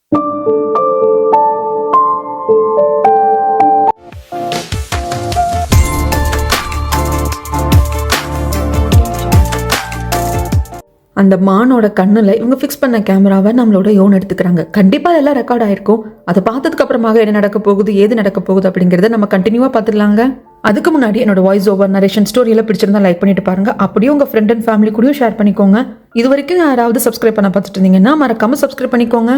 அந்த மானோட கண்ணுல இவங்க ஃபிக்ஸ் பண்ண கேமராவை நம்மளோட யோன் எடுத்துக்கிறாங்க. கண்டிப்பா அதெல்லாம் ரெக்கார்ட் ஆயிருக்கும். அதை பார்த்ததுக்கு அப்புறமாக என்ன நடக்க போகுது, ஏது நடக்க போகுது அப்படிங்கறத நம்ம கண்டினியூவா பார்த்துடலாங்க. அதுக்கு முன்னாடி என்னோட வாய்ஸ் ஓவர் நரேஷன் ஸ்டோரியில பிடிச்சிருந்தா லைக் பண்ணிட்டு பாருங்க. அப்படியே உங்க ஃப்ரெண்ட் அண்ட் ஃபேமிலி கூடயும் ஷேர் பண்ணிக்கோங்க. இது வரைக்கும் யாராவது சப்ஸ்கிரைப் பண்ண பார்த்துட்டு இருந்தீங்கன்னா மறக்காம சப்ஸ்கிரைப் பண்ணிக்கோங்க.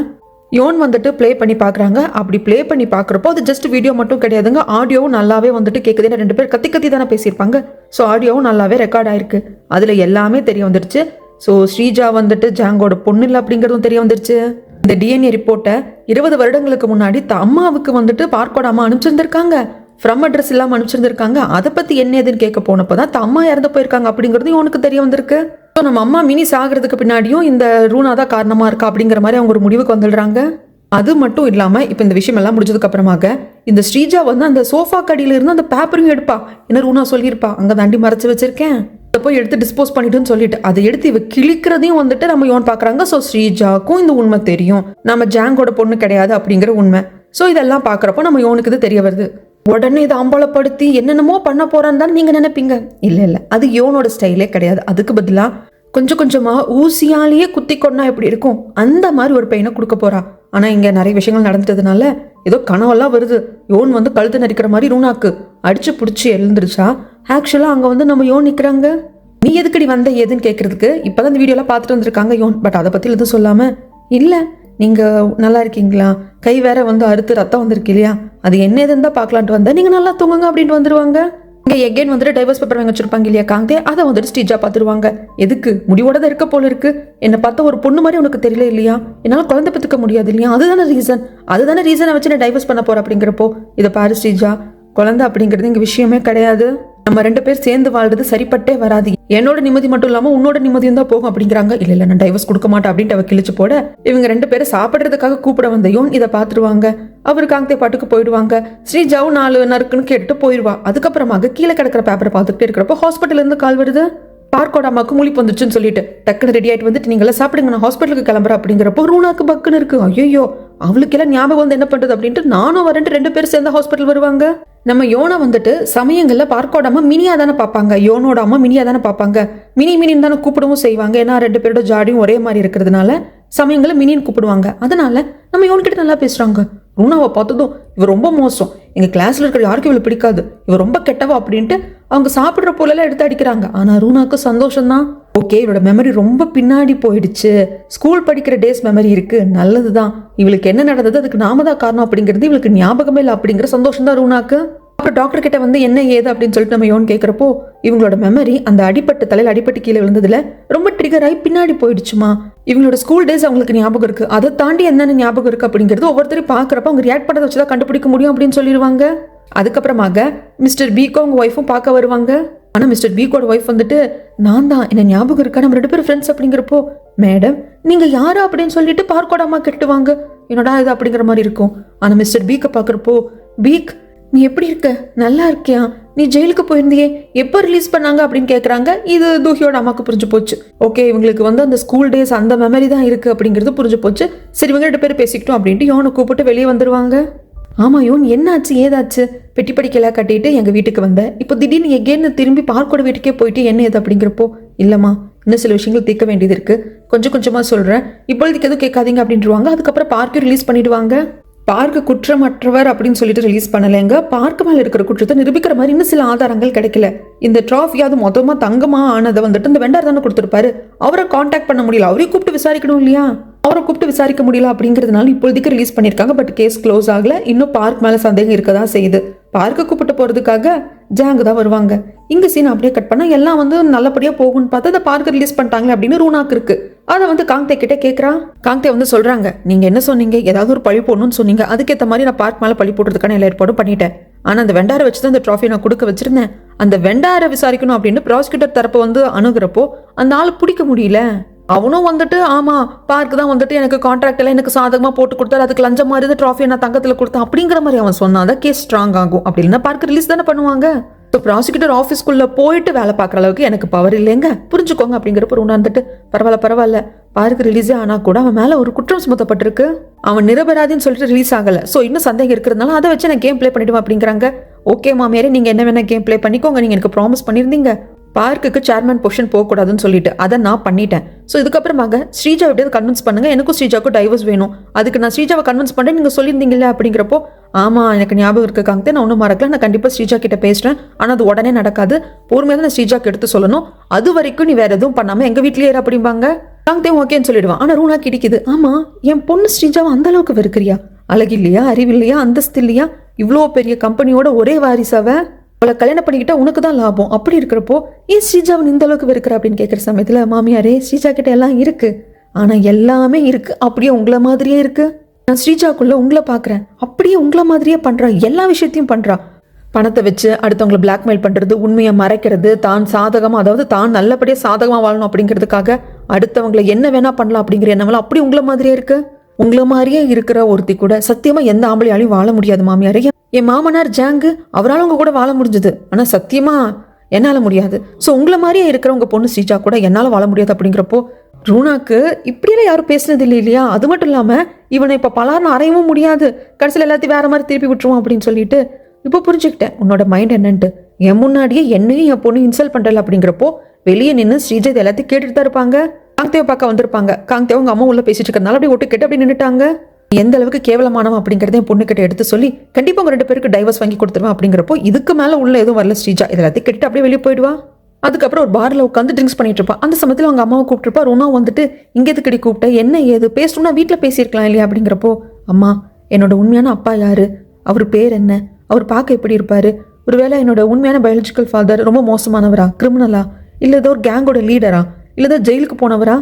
யோன் வந்துட்டு ப்ளே பண்ணி பார்க்குறாங்க. அப்படி ப்ளே பண்ணி பார்க்குறப்போ அது ஜஸ்ட் வீடியோ மட்டும் கிடையாதுங்க, ஆடியோவும் நல்லாவே வந்துட்டு கேட்குது. ஏன்னா 2 பேர் கத்தி கத்தி தானே பேசியிருப்பாங்க. ஸோ ஆடியோவும் நல்லாவே ரெக்கார்ட் ஆயிருக்கு. அதில் எல்லாமே தெரிய வந்துருச்சு. ஸோ ஸ்ரீஜா வந்துட்டு ஜாங்கோட பொண்ணு இல்லை அப்படிங்கிறதும் தெரிய வந்துருச்சு. இந்த டிஎன்ஏ ரிப்போர்ட்டை 20 வருடங்களுக்கு முன்னாடி அம்மாவுக்கு வந்துட்டு பார்க்கோட அம்மா அனுப்பிச்சிருந்திருக்காங்க. ஃப்ரம் அட்ரஸ் இல்லாமல் அனுப்பிச்சிருந்திருக்காங்க. அதை பற்றி என்ன ஏதுன்னு கேட்க போனப்போ தான் அம்மா இறந்து போயிருக்காங்க அப்படிங்கிறது இவனுக்கு தெரிய வந்திருக்கு. ஸோ நம்ம அம்மா மினி சாகிறதுக்கு பின்னாடியும் இந்த ரூனா தான் காரணமாக இருக்கா அப்படிங்கிற மாதிரி அவங்க ஒரு முடிவுக்கு வந்துடுறாங்க. அது மட்டும் இல்லாமல் இப்போ இந்த விஷயம் எல்லாம் முடிஞ்சதுக்கு அப்புறமாக இந்த ஸ்ரீஜா வந்து அந்த சோஃபா கடியில இருந்து அந்த பேப்பரையும் எடுப்பா. என்ன ரூனா சொல்லியிருப்பா, அங்கே தாண்டி மறைச்சு வச்சிருக்கேன், அதை போய் எடுத்து டிஸ்போஸ் பண்ணிட்டுன்னு சொல்லிட்டு அதை எடுத்து இவ கிழிக்கிறதையும் வந்துட்டு நம்ம யோன் பார்க்குறாங்க. ஸோ ஸ்ரீஜாக்கும் இந்த உண்மை தெரியும், நம்ம ஜாங்கோட பொண்ணு கிடையாது அப்படிங்கிற உண்மை. ஸோ இதெல்லாம் பார்க்குறப்போ நம்ம யோனுக்கு இது தெரிய வருது. உடனே இதை அம்பலப்படுத்தி என்னென்னமோ பண்ண போறான்னு தான் நீங்க நினைப்பீங்க. இல்லை, அது யோனோட ஸ்டைலே கிடையாது. அதுக்கு பதிலாக கொஞ்சம் கொஞ்சமா ஊசியாலேயே குத்தி கொண்டா எப்படி இருக்கும் அந்த மாதிரி ஒரு பெயினை கொடுக்க போறா. ஆனா இங்க நிறைய விஷயங்கள் நடந்துட்டதுனால ஏதோ கனவெல்லாம் வருது. யோன் வந்து கழுத்து நரிக்கிற மாதிரி ரூனாக்கு அடிச்சு பிடிச்சி எழுந்துருச்சா. ஆக்சுவலா அங்க வந்து நம்ம யோன் நிக்கிறாங்க. நீ எதுக்கடி வந்த ஏதுன்னு கேட்கறதுக்கு இப்பதான் இந்த வீடியோலாம் பார்த்துட்டு வந்திருக்காங்க யோன். பட் அதை பத்தி எதுவும் சொல்லாம, இல்ல நீங்க நல்லா இருக்கீங்களா, கை வேற வந்து அறுத்து ரத்தம் வந்திருக்கு இல்லையா, அது என்ன எதுன்னு தான் பார்க்கலான்ட்டு வந்தேன், நீங்க நல்லா தூங்குங்க அப்படின்ட்டு வந்துருவாங்க. இங்கே எகெயின் வந்துட்டு டைவர்ஸ் பேப்பர் வாங்கி வச்சிருப்பாங்க இல்லையா காந்தே, அதை வந்துட்டு ஸ்டீஜா பார்த்துருவாங்க. எதுக்கு, முடிவோட தான் இருக்க போல இருக்கு, என்னை பார்த்தா ஒரு பொண்ணு மாதிரி உனக்கு தெரியல இல்லையா, என்னால் குழந்தை பெற்றுக்க முடியாது இல்லையா, அதுதானே ரீசனை வச்சு நான் டைவர்ஸ் பண்ண போறேன் அப்படிங்கிறப்போ, இதை பாரு ஸ்டீஜா, குழந்தை அப்படிங்கிறது இங்கே விஷயமே கிடையாது. நம்ம 2 பேர் சேர்ந்து வாழ்றது சரிப்பட்டே வராது. என்னோட நிம்மதி மட்டும் இல்லாமல் உன்னோட நிம்மதியும் தான் போகும் அப்படிங்கிறாங்க. இல்லை நான் டைவர்ஸ் கொடுக்க மாட்டேன் அப்படின்ட்டு அவ கிழிச்சு போட இவங்க 2 பேரும் சாப்பிட்றதுக்காக கூப்பிட வந்த யோன் இதை பார்த்துருவாங்க. அவரு காந்தே பாட்டுக்கு போயிடுவாங்க. ஸ்ரீஜாவும் 4 நறுக்குன்னு கேட்டுட்டு போயிடுவா. அதுக்கப்புறமாக கீழே கிடக்கிற பேப்பரை பார்த்துக்கிட்டே இருக்கிறப்போ ஹாஸ்பிட்டல் இருந்து கால் வருது. பார்க்கோட அம்மாவுக்கு முழிப்பு வந்துச்சுன்னு சொல்லிட்டு டக்குன்னு ரெடி ஆகிட்டு வந்துட்டு நீங்களாம் சாப்பிடுங்க, நான் ஹாஸ்பிட்டலுக்கு கிளம்புறேன் அப்படிங்கிறப்போ ரூனாக்கு பக்குன்னு இருக்கு. ஐயோ அவளுக்கு எல்லாம் ஞாபகம் வந்து என்ன பண்றது அப்படின்ட்டு நானும் வரேன்ட்டு 2 பேரும் சேர்ந்து ஹாஸ்பிட்டல் வருவாங்க. நம்ம யோனை வந்துட்டு சமயங்கள்ல பார்க்கோட அம்மா மினியா தானே பார்ப்பாங்க, யோனோட அம்மா மினியா தானே பார்ப்பாங்க. மினின்னு தானே கூப்பிடவும் செய்வாங்க. ஏன்னா 2 பேரோட ஜாடியும் ஒரே மாதிரி இருக்கிறதுனால சமயங்களை மினின்னு கூப்பிடுவாங்க. அதனால நம்ம யோன்கிட்ட நல்லா பேசுறாங்க. ரூனாவை பார்த்ததும் இவ ரொம்ப மோசம், எங்க கிளாஸ்ல இருக்கிற யாருக்கும் இவளை பிடிக்காது, இவ ரொம்ப கெட்டவா அப்படின்ட்டு அவங்க சாப்பிட்ற பொருளெல்லாம் எடுத்து அடிக்கிறாங்க. ஆனா ரூனாக்கு சந்தோஷம் தான். ஓகே, இவளோட மெமரி ரொம்ப பின்னாடி போயிடுச்சு, ஸ்கூல் படிக்கிற டேஸ் மெமரி இருக்கு, நல்லதுதான், இவளுக்கு என்ன நடந்தது அதுக்கு நாம தான் காரணம் அப்படிங்கிறது இவளுக்கு ஞாபகமே இல்லை அப்படிங்கிற சந்தோஷம் தான் ரூனாக்கு. அப்புறம் டாக்டர் கிட்ட வந்து என்ன ஏது அப்படின்னு சொல்லிட்டு நம்ம யோன் கேட்கிறப்போ இவங்களோட மெமரி அந்த தலையில அடிப்பட்டு கீழே விழுந்ததுல ரொம்ப ட்ரிகர் ஆகி பின்னாடி போயிடுச்சுமா. இவங்களோட ஸ்கூல் டேஸ் அவங்களுக்கு ஞாபகம் இருக்கு, அதை தாண்டி என்னென்ன ஞாபகம் இருக்கு அப்படிங்கிறது ஒவ்வொருத்தரையும் பாக்குறப்ப அவங்க ரியாக்ட் பண்ணதை வச்சுதான் கண்டுபிடிக்க முடியும் அப்படின்னு சொல்லிடுவாங்க. அதுக்கப்புறமாக மிஸ்டர் பீக்கோ அவங்க ஒய்ஃபும் பார்க்க வருவாங்க. ஆனா மிஸ்டர் பீக்கோட ஒய்ஃப் வந்துட்டு நான் தான், என்ன ஞாபகம் இருக்கா, நம்ம 2 பேரும் ஃப்ரெண்ட்ஸ் அப்படிங்கிறப்போ மேடம் நீங்க யாரா அப்படின்னு சொல்லிட்டு பார்க்கோட அம்மா கெட்டுவாங்க. என்னடா இது அப்படிங்கிற மாதிரி இருக்கும். ஆனா மிஸ்டர் பீக்கை பாக்குறப்போ பீக் நீ எப்படி இருக்க, நல்லா இருக்கியா, நீ ஜெயிலுக்கு போயிருந்தியே, எப்போ ரிலீஸ் பண்ணாங்க அப்படின்னு கேட்குறாங்க. இது தூஹியோட அம்மாவுக்கு புரிஞ்சு போச்சு. ஓகே இவங்களுக்கு வந்து அந்த ஸ்கூல் டேஸ் அந்த மெமரி தான் இருக்கு அப்படிங்கிறது புரிஞ்சு போச்சு. சரி இவங்க 2 பேரும் பேசிக்கிட்டோம் அப்படின்ட்டு யோனை கூப்பிட்டு வெளியே வந்துருவாங்க. ஆமா யோன் என்னாச்சு ஏதாச்சு, பெட்டி படிக்கலாம் கட்டிட்டு எங்க வீட்டுக்கு வந்தேன், இப்போ திடீர்னு எங்கேன்னு திரும்பி பார்க்கோட வீட்டுக்கே போயிட்டு என்ன ஏது அப்படிங்கிறப்போ இல்லம்மா இன்னும் சில விஷயங்கள் தீர்க்க வேண்டியது இருக்கு, கொஞ்சம் கொஞ்சமா சொல்றேன், இப்பொழுதுக்கு எதுவும் கேட்காதீங்க அப்படின்ட்டுருவாங்க. அதுக்கப்புறம் பார்க்கு ரிலீஸ் பண்ணிடுவாங்க. பார்க்க குற்றமற்றவர் அப்படின்னு சொல்லிட்டு ரிலீஸ் பண்ணலைங்க. பார்க்க மேல இருக்கிற குற்றத்தை நிரூபிக்கிற மாதிரி இன்னும் சில ஆதாரங்கள் கிடைக்கல. இந்த ட்ராஃபியாவது மொத்தமா தங்கமா ஆனதை வந்துட்டு இந்த வெண்டார் தானே கொடுத்துருப்பாரு, அவரை கான்டாக்ட் பண்ண முடியல, அவரையும் கூப்பிட்டு விசாரிக்கணும் இல்லையா, அவரை கூப்பிட்டு விசாரிக்க முடியல அப்படிங்கிறதுனால இப்போதைக்கு ரிலீஸ் பண்ணியிருக்காங்க. பட் கேஸ் க்ளோஸ் ஆகல. இன்னும் பார்க் மேல சந்தேகம் இருக்கதான் செய்யுது. பார்க்க கூப்பிட்டு போறதுக்காக ஜாங்கு தான் வருவாங்க. இங்க சீன் அப்படியே கட் பண்ணா எல்லாம் வந்து நல்லபடியா போகும்னு பார்த்து அதை பார்க்க ரிலீஸ் பண்ணிட்டாங்களே அப்படின்னு ரூனாக்கு இருக்கு. அதை வந்து காங்தே கிட்ட கேட்கறா. காங்தே வந்து சொல்றாங்க நீங்க என்ன சொன்னீங்க, ஏதாவது ஒரு பழி போடணும்னு சொன்னீங்க, அதுக்கேற்ற மாதிரி நான் பார்க் மேல பழி போடுறதுக்கான எல்லா ஏற்பாடும் பண்ணிட்டேன். ஆனா அந்த வெண்டாரை வச்சுதான் அந்த ட்ராஃபி நான் கொடுக்க வச்சிருந்தேன். அந்த வெண்டாரை விசாரிக்கணும் அப்படின்னு ப்ராசிக்யூட்டர் தரப்பு வந்து அணுகிறப்போ அந்த ஆளு பிடிக்க முடியல. அவனும் வந்துட்டு ஆமா பார்க்கு தான் வந்துட்டு எனக்கு கான்ட்ராக்ட் எல்லாம் எனக்கு சாதகமா போட்டு கொடுத்தாரு, அதுக்கு லஞ்சம் மாதிரி ட்ராஃபியை நான் தங்கத்துல கொடுத்தேன் அப்படிங்கிற மாதிரி அவன் சொன்னாதான் கேஸ் ஸ்ட்ராங் ஆகும். அப்படின்னா பார்க்க ரிலீஸ் தானே பண்ணுவாங்க. ஸோ ப்ராசிக்யூட்டர் ஆஃபீஸ்க்குள்ள போயிட்டு வேலை பார்க்குற அளவுக்கு எனக்கு பவர் இல்லைங்க, புரிஞ்சுக்கோங்க அப்படிங்கிறப்ப ரூனா வந்துட்டு பரவாயில்ல பார்க்கு ரிலீஸே ஆனா கூட அவன் மேல ஒரு குற்றம் சுமத்தப்பட்டிருக்கு. அவன் நிரபராதின்னு சொல்லிட்டு ரிலீஸ் ஆகல. ஸோ இன்னும் சந்தேகம் இருக்கிறதுனால அதை வச்சு நான் கேம் ப்ளே பண்ணிடுவேன் அப்படிங்கிறாங்க. ஓகே மாமியாரே, நீங்க என்ன வேணா கேம் ப்ளே பண்ணிக்கோங்க, நீங்க எனக்கு ப்ராமிஸ் பண்ணியிருந்தீங்க பார்க்குக்கு சேர்மேன் பொசிஷன் போகக்கூடாதுன்னு சொல்லிட்டு, அதை நான் பண்ணிட்டேன். ஸோ இதுக்கப்புறமாக ஸ்ரீஜா எப்படியாவது கன்வின்ஸ் பண்ணுங்க, எனக்கும் ஸ்ரீஜாவுக்கும் டைவர்ஸ் வேணும், அதுக்கு நான் ஸ்ரீஜாவை கன்வின்ஸ் பண்ணுறேன் நீங்கள் சொல்லியிருந்தீங்கல்ல அப்படிங்கிறப்போ, ஆமாம் எனக்கு ஞாபகம் இருக்காங்க, நான் ஒன்றும் மறக்கல, நான் கண்டிப்பாக ஸ்ரீஜா கிட்ட பேசுகிறேன், ஆனால் அது உடனே நடக்காது, பொறுமையாக தான் நான் ஸ்ரீஜாக்கு எடுத்து சொல்லணும், அது வரைக்கும் நீ வேற எதுவும் பண்ணாமல் எங்கள் வீட்லேயே இரு அப்படிம்பாங்க. காங்தேவும் ஓகேன்னு சொல்லிடுவான். ஆனால் ரூனா கிடைக்குது, ஆமாம் என் பொண்ணு ஸ்ரீஜாவை அந்த அளவுக்கு வெறுக்கிறியா? அழகு இல்லையா, அறிவில்லையா, அந்தஸ்து இல்லையா, இவ்வளோ பெரிய கம்பெனியோட ஒரே வாரிசாவை அவளை கல்யாணம் பண்ணிக்கிட்டா உனக்கு தான் லாபம், அப்படி இருக்கிறப்போ ஏன் ஸ்ரீஜாவை இந்த அளவுக்கு வெறுக்கிற அப்படின்னு கேட்குற சமயத்தில், மாமியாரே ஸ்ரீஜா கிட்ட எல்லாம் இருக்கு, ஆனால் எல்லாமே இருக்கு அப்படியே உங்களை மாதிரியே இருக்கு, நான் ஸ்ரீஜாக்குள்ள உங்களை பார்க்குறேன், அப்படியே உங்களை மாதிரியே பண்ணுறா, எல்லா விஷயத்தையும் பண்ணுறா, பணத்தை வச்சு அடுத்தவங்களை பிளாக்மெயில் பண்ணுறது, உண்மையை மறைக்கிறது, தான் சாதகமாக, அதாவது தான் நல்லபடியாக சாதகமாக வாழணும் அப்படிங்கிறதுக்காக அடுத்தவங்களை என்ன வேணா பண்ணலாம் அப்படிங்கிற எண்ணமெல்லாம் அப்படி உங்களை மாதிரியே இருக்கு. உங்களை மாதிரியே இருக்கிற ஒருத்தி கூட சத்தியமா எந்த ஆம்பளையாலையும் வாழ முடியாது மாமியாரே. என் மாமனார் ஜாங்கு, அவரால் உங்க கூட வாழ முடிஞ்சது, ஆனா சத்தியமா என்னால முடியாது. ஸோ உங்களை மாதிரியே இருக்கிற உங்க பொண்ணு ஸ்ரீஜா கூட என்னால வாழ முடியாது அப்படிங்கிறப்போ, ரூனாக்கு இப்படியெல்லாம் யாரும் பேசுனது இல்லை இல்லையா? அது மட்டும் இல்லாம இவனை இப்ப பலார்னு அறையவும் முடியாது, கடைசியில் எல்லாத்தையும் வேற மாதிரி திருப்பி விட்டுருவோம் அப்படின்னு சொல்லிட்டு, இப்போ புரிஞ்சுக்கிட்டேன் உன்னோட மைண்ட் என்னன்ட்டு. என் முன்னாடியே என்னையும் என் பொண்ணு இன்சல்ட் பண்றல அப்படிங்கிறப்போ, வெளியே நின்று ஸ்ரீஜா இது எல்லாத்தையும் கேட்டுட்டு தான் இருப்பாங்க. காங்தேவை பார்க்க வந்திருப்பாங்க. காங்தேவ உங்க அம்மா உள்ள பேசிட்டு இருக்கிறதுனால அப்படி ஒட்டு கேட்டு அப்படி நின்றுட்டாங்க. எந்த அளவுக்கு கேவலமானவன் அப்படிங்கிறத என் பொண்ணு கிட்ட எடுத்து சொல்லி கண்டிப்பா உங்க 2 பேருக்கு டைவர்ஸ் வாங்கி கொடுத்துருவேன் அப்படிங்கிறப்போ, இதுக்கு மேல உள்ள எதுவும் வரல ஸ்ரீஜா, இதெல்லாத்தையும் கேட்டுட்டு அப்படியே வெளியே போயிடுவா. அதுக்கப்புறம் ஒரு பார்ல உட்காந்து ட்ரிங்க்ஸ் பண்ணிட்டு இருப்பா. அந்த சமயத்தில் அவங்க அம்மாவை கூப்பிட்டுருப்பா. ரோனா வந்துட்டு இங்கே எதுக்கடி கூப்பிட்ட, என்ன ஏது பேசணும்னா வீட்டில் பேசியிருக்கலாம் இல்லையா அப்படிங்கிறப்போ, அம்மா என்னோட உண்மையான அப்பா யாரு, அவர் பேர் என்ன, அவர் பார்க்க எப்படி இருப்பாரு, ஒருவேளை என்னோட உண்மையான பயாலஜிக்கல் ஃபாதர் ரொம்ப மோசமானவரா, கிரிமினலா, இல்லை ஏதோ ஒரு கேங்கோட லீடரா, இல்லை ஏதோ ஜெயிலுக்கு போனவரா,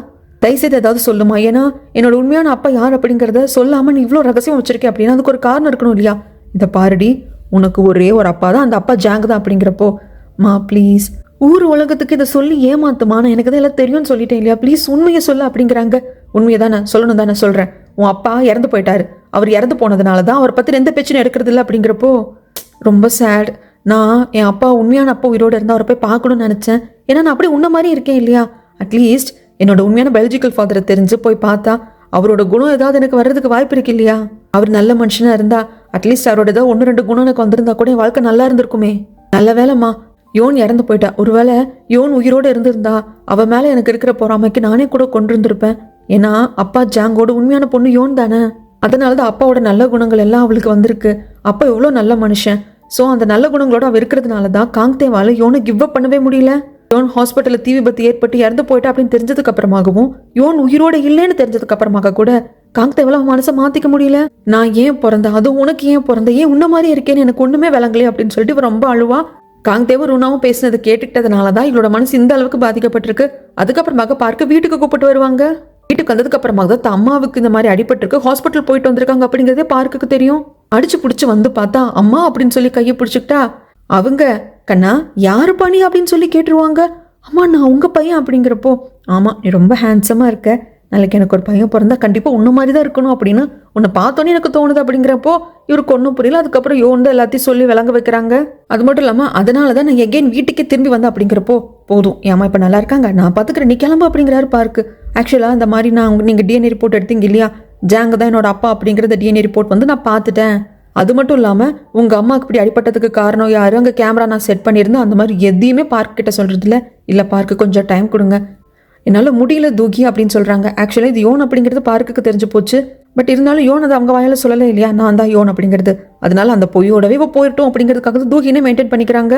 தயவுசெய்து ஏதாவது சொல்லுமா, ஏன்னா என்னோட உண்மையான அப்பா யார் அப்படிங்கிறத சொல்லாம நீ இவ்வளோ ரகசியம் வச்சிருக்கேன் அப்படின்னா அதுக்கு ஒரு காரணம் இருக்கணும் இல்லையா? இதை பாருடி, உனக்கு ஒரே ஒரு அப்பா தான், அந்த அப்பா ஜாங் தான் அப்படிங்கிறப்போ, மா ப்ளீஸ் ஊர் உலகத்துக்கு இதை சொல்லி ஏமாத்துமா, நான் எனக்கு தான் எல்லாம் தெரியும்னு சொல்லிட்டேன் இல்லையா, ப்ளீஸ் உண்மையை சொல்ல அப்படிங்கிறாங்க. உண்மையை தானே சொல்லணும் தானே சொல்கிறேன், உன் அப்பா இறந்து போயிட்டாரு, அவர் இறந்து போனதுனால தான் அவரை பற்றி எந்த பிரச்சனை எடுக்கிறது இல்லை அப்படிங்கிறப்போ, ரொம்ப சேட். நான் என் அப்பா உண்மையான அப்பா உயிரோடு இருந்தால் அவரை போய் பார்க்கணும்னு நினச்சேன், ஏன்னா நான் அப்படியே உன்ன மாதிரி இருக்கேன் இல்லையா, அட்லீஸ்ட் என்னோட உண்மையான பயாலஜிக்கல் ஃபாதரை தெரிஞ்சு போய் பார்த்தா அவரோட குணம் ஏதாவது எனக்கு வர்றதுக்கு வாய்ப்பு இருக்கு இல்லையா? அவர் நல்ல மனுஷனா இருந்தா அட்லீஸ்ட் அவரோட ஏதாவது 1-2 குணம் எனக்கு வந்திருந்தா கூட என் வாழ்க்கை நல்லா இருந்திருக்குமே. நல்ல வேலைம்மா யோன் இறந்து போயிட்டா, ஒருவேளை யோன் உயிரோடு இருந்திருந்தா அவ மேலே எனக்கு இருக்கிற பொறாமைக்கு நானே கூட கொண்டு இருந்திருப்பேன். ஏன்னா அப்பா ஜாங்கோட உண்மையான பொண்ணு யோன் தானே, அதனாலதான் அப்பாவோட நல்ல குணங்கள் எல்லாம் அவளுக்கு வந்திருக்கு. அப்பா எவ்வளோ நல்ல மனுஷன். ஸோ அந்த நல்ல குணங்களோட அவ இருக்கிறதுனால தான் காங்தேவால யோனை கிவ் அப் பண்ணவே முடியல. யோன் ஹாஸ்பிட்டலில் தீ விபத்து ஏற்பட்டு இறந்து போயிட்டா அப்படின்னு தெரிஞ்சதுக்கு அப்புறமாகவும், யோன் உயிரோட இல்லைன்னு தெரிஞ்சதுக்கு அப்புறமாக கூட காங்தேவால அவன் மனசை மாத்திக்க முடியல. நான் ஏன் பிறந்த, அதுவும் உனக்கு ஏன் பிறந்த, ஏன் உன்ன மாதிரி இருக்கேன்னு எனக்கு ஒண்ணுமே விளங்கலையே அப்படின்னு சொல்லிட்டு இவ ரொம்ப அழுவா. காங்தேவும் ரூனாவும் பேசினது கேட்டுக்கிட்டதுனாலதான் இவளோட மனசு இந்த அளவுக்கு பாதிக்கப்பட்டிருக்கு. அதுக்கப்புறமாக பார்க்க வீட்டுக்கு கூப்பிட்டு வருவாங்க. வீட்டுக்கு வந்ததுக்கு அப்புறமாக தான் அம்மாவுக்கு இந்த மாதிரி அடிபட்டிருக்கு, ஹாஸ்பிட்டல் போயிட்டு வந்திருக்காங்க அப்படிங்கிறதே பார்க்குக்கு தெரியும். அடிச்சு பிடிச்சி வந்து பார்த்தா அம்மா அப்படின்னு சொல்லி கையை பிடிச்சிக்கிட்டா அவங்க, கண்ணா யாரு பாணி அப்படின்னு சொல்லி கேட்டுருவாங்க. அம்மா நான் உங்க பையன் அப்படிங்கிறப்போ, ஆமா நீ ரொம்ப ஹேண்ட்ஸமா இருக்க, நாளைக்கு எனக்கு ஒரு பையன் பிறந்தா கண்டிப்பா உன்ன மாதிரி தான் இருக்கணும் அப்படின்னு உன்னை பார்த்தோன்னே எனக்கு தோணுது அப்படிங்கிறப்போ இவருக்கு ஒன்றும் புரியல. அதுக்கப்புறம் யோன் தான் எல்லாத்தையும் சொல்லி விளங்க வைக்கிறாங்க. அது மட்டும் இல்லாமல் அதனாலதான் நான் எகெயின் வீட்டுக்கே திரும்பி வந்தேன் அப்படிங்கிறப்போ, போதும் ஏமா இப்போ நல்லா இருக்காங்க, நான் பார்த்துக்கிறேன், நீ கிளம்பு அப்படிங்கிறாரு பார்க்கு. ஆக்சுவலாக இந்த மாதிரி நீங்கள் டிஎன்ஏ ரிப்போர்ட் எடுத்தீங்க இல்லையா, ஜாங்க தான் என்னோட அப்பா அப்படிங்கிறத டிஎன்ஏ ரிப்போர்ட் வந்து நான் பார்த்துட்டேன். அது மட்டும் இல்லாமல் உங்கள் அம்மாவுக்கு இப்படி அடிப்பட்டதுக்கு காரணம் யாரு, அங்கே கேமரா நான் செட் பண்ணியிருந்தேன், அந்த மாதிரி எதையுமே பார்க் கிட்ட சொல்கிறதில்ல. இல்லை பார்க்கு கொஞ்சம் டைம் கொடுங்க, என்னால் முடியல தூக்கி அப்படின்னு சொல்கிறாங்க. ஆக்சுவலாக இது யோன் அப்படிங்கிறது பார்க்குக்கு தெரிஞ்சு போச்சு. பட் இருந்தாலும் யோன் அதை அவங்க வாயால் சொல்லலை இல்லையா, நான் தான் யோன் அப்படிங்கிறது. அதனால அந்த பொய்யோடவே இப்போ போயிட்டோம் அப்படிங்கிறதுக்காக தூக்கினே மெயின்டைன் பண்ணிக்கிறாங்க.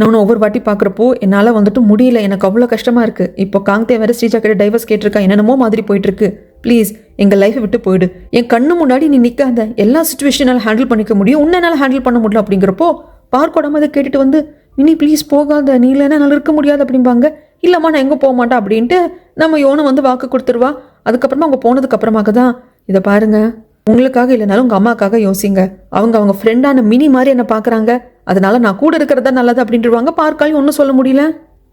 நான் ஒவ்வொரு வாட்டி பார்க்குறப்போ என்னால் வந்துட்டு முடியல, எனக்கு அவ்வளோ கஷ்டமாக இருக்குது. இப்போ காங்தே வேறு ஸ்ரீஜா கிட்ட டைவர்ஸ் கேட்டிருக்கா, என்னென்னமோ மாதிரி போயிட்டுருக்கு. ப்ளீஸ் எங்கள் லைஃப்பை விட்டு போயிடு, என் கண்ணு முன்னாடி நீ நிற்காத, எல்லா சுச்சுவேஷனால் ஹேண்டில் பண்ணிக்க முடியும், உன்னால் ஹேண்டில் பண்ண முடியல அப்படிங்கிறப்போ பார்க்கோடாம அதை கேட்டுட்டு வந்து, மினி ப்ளீஸ் போகாத, நீ இல்லைன்னா என்னால் இருக்க முடியாது அப்படிம்பாங்க. இல்லைம்மா நான் எங்கே போக மாட்டேன் அப்படின்ட்டு நம்ம யோனை வந்து வாக்கு கொடுத்துருவா. அதுக்கப்புறமா அவங்க போனதுக்கு அப்புறமாக தான், இதை பாருங்க உங்களுக்காக இல்லைனாலும் உங்கள் அம்மாக்காக யோசிங்க, அவங்க ஃப்ரெண்டான மினி மாதிரி என்ன பார்க்குறாங்க, அதனால நான் கூட இருக்கிறதா நல்லது அப்படின்ட்டுருவாங்க. பார்க்காலையும் ஒன்றும் சொல்ல முடியல.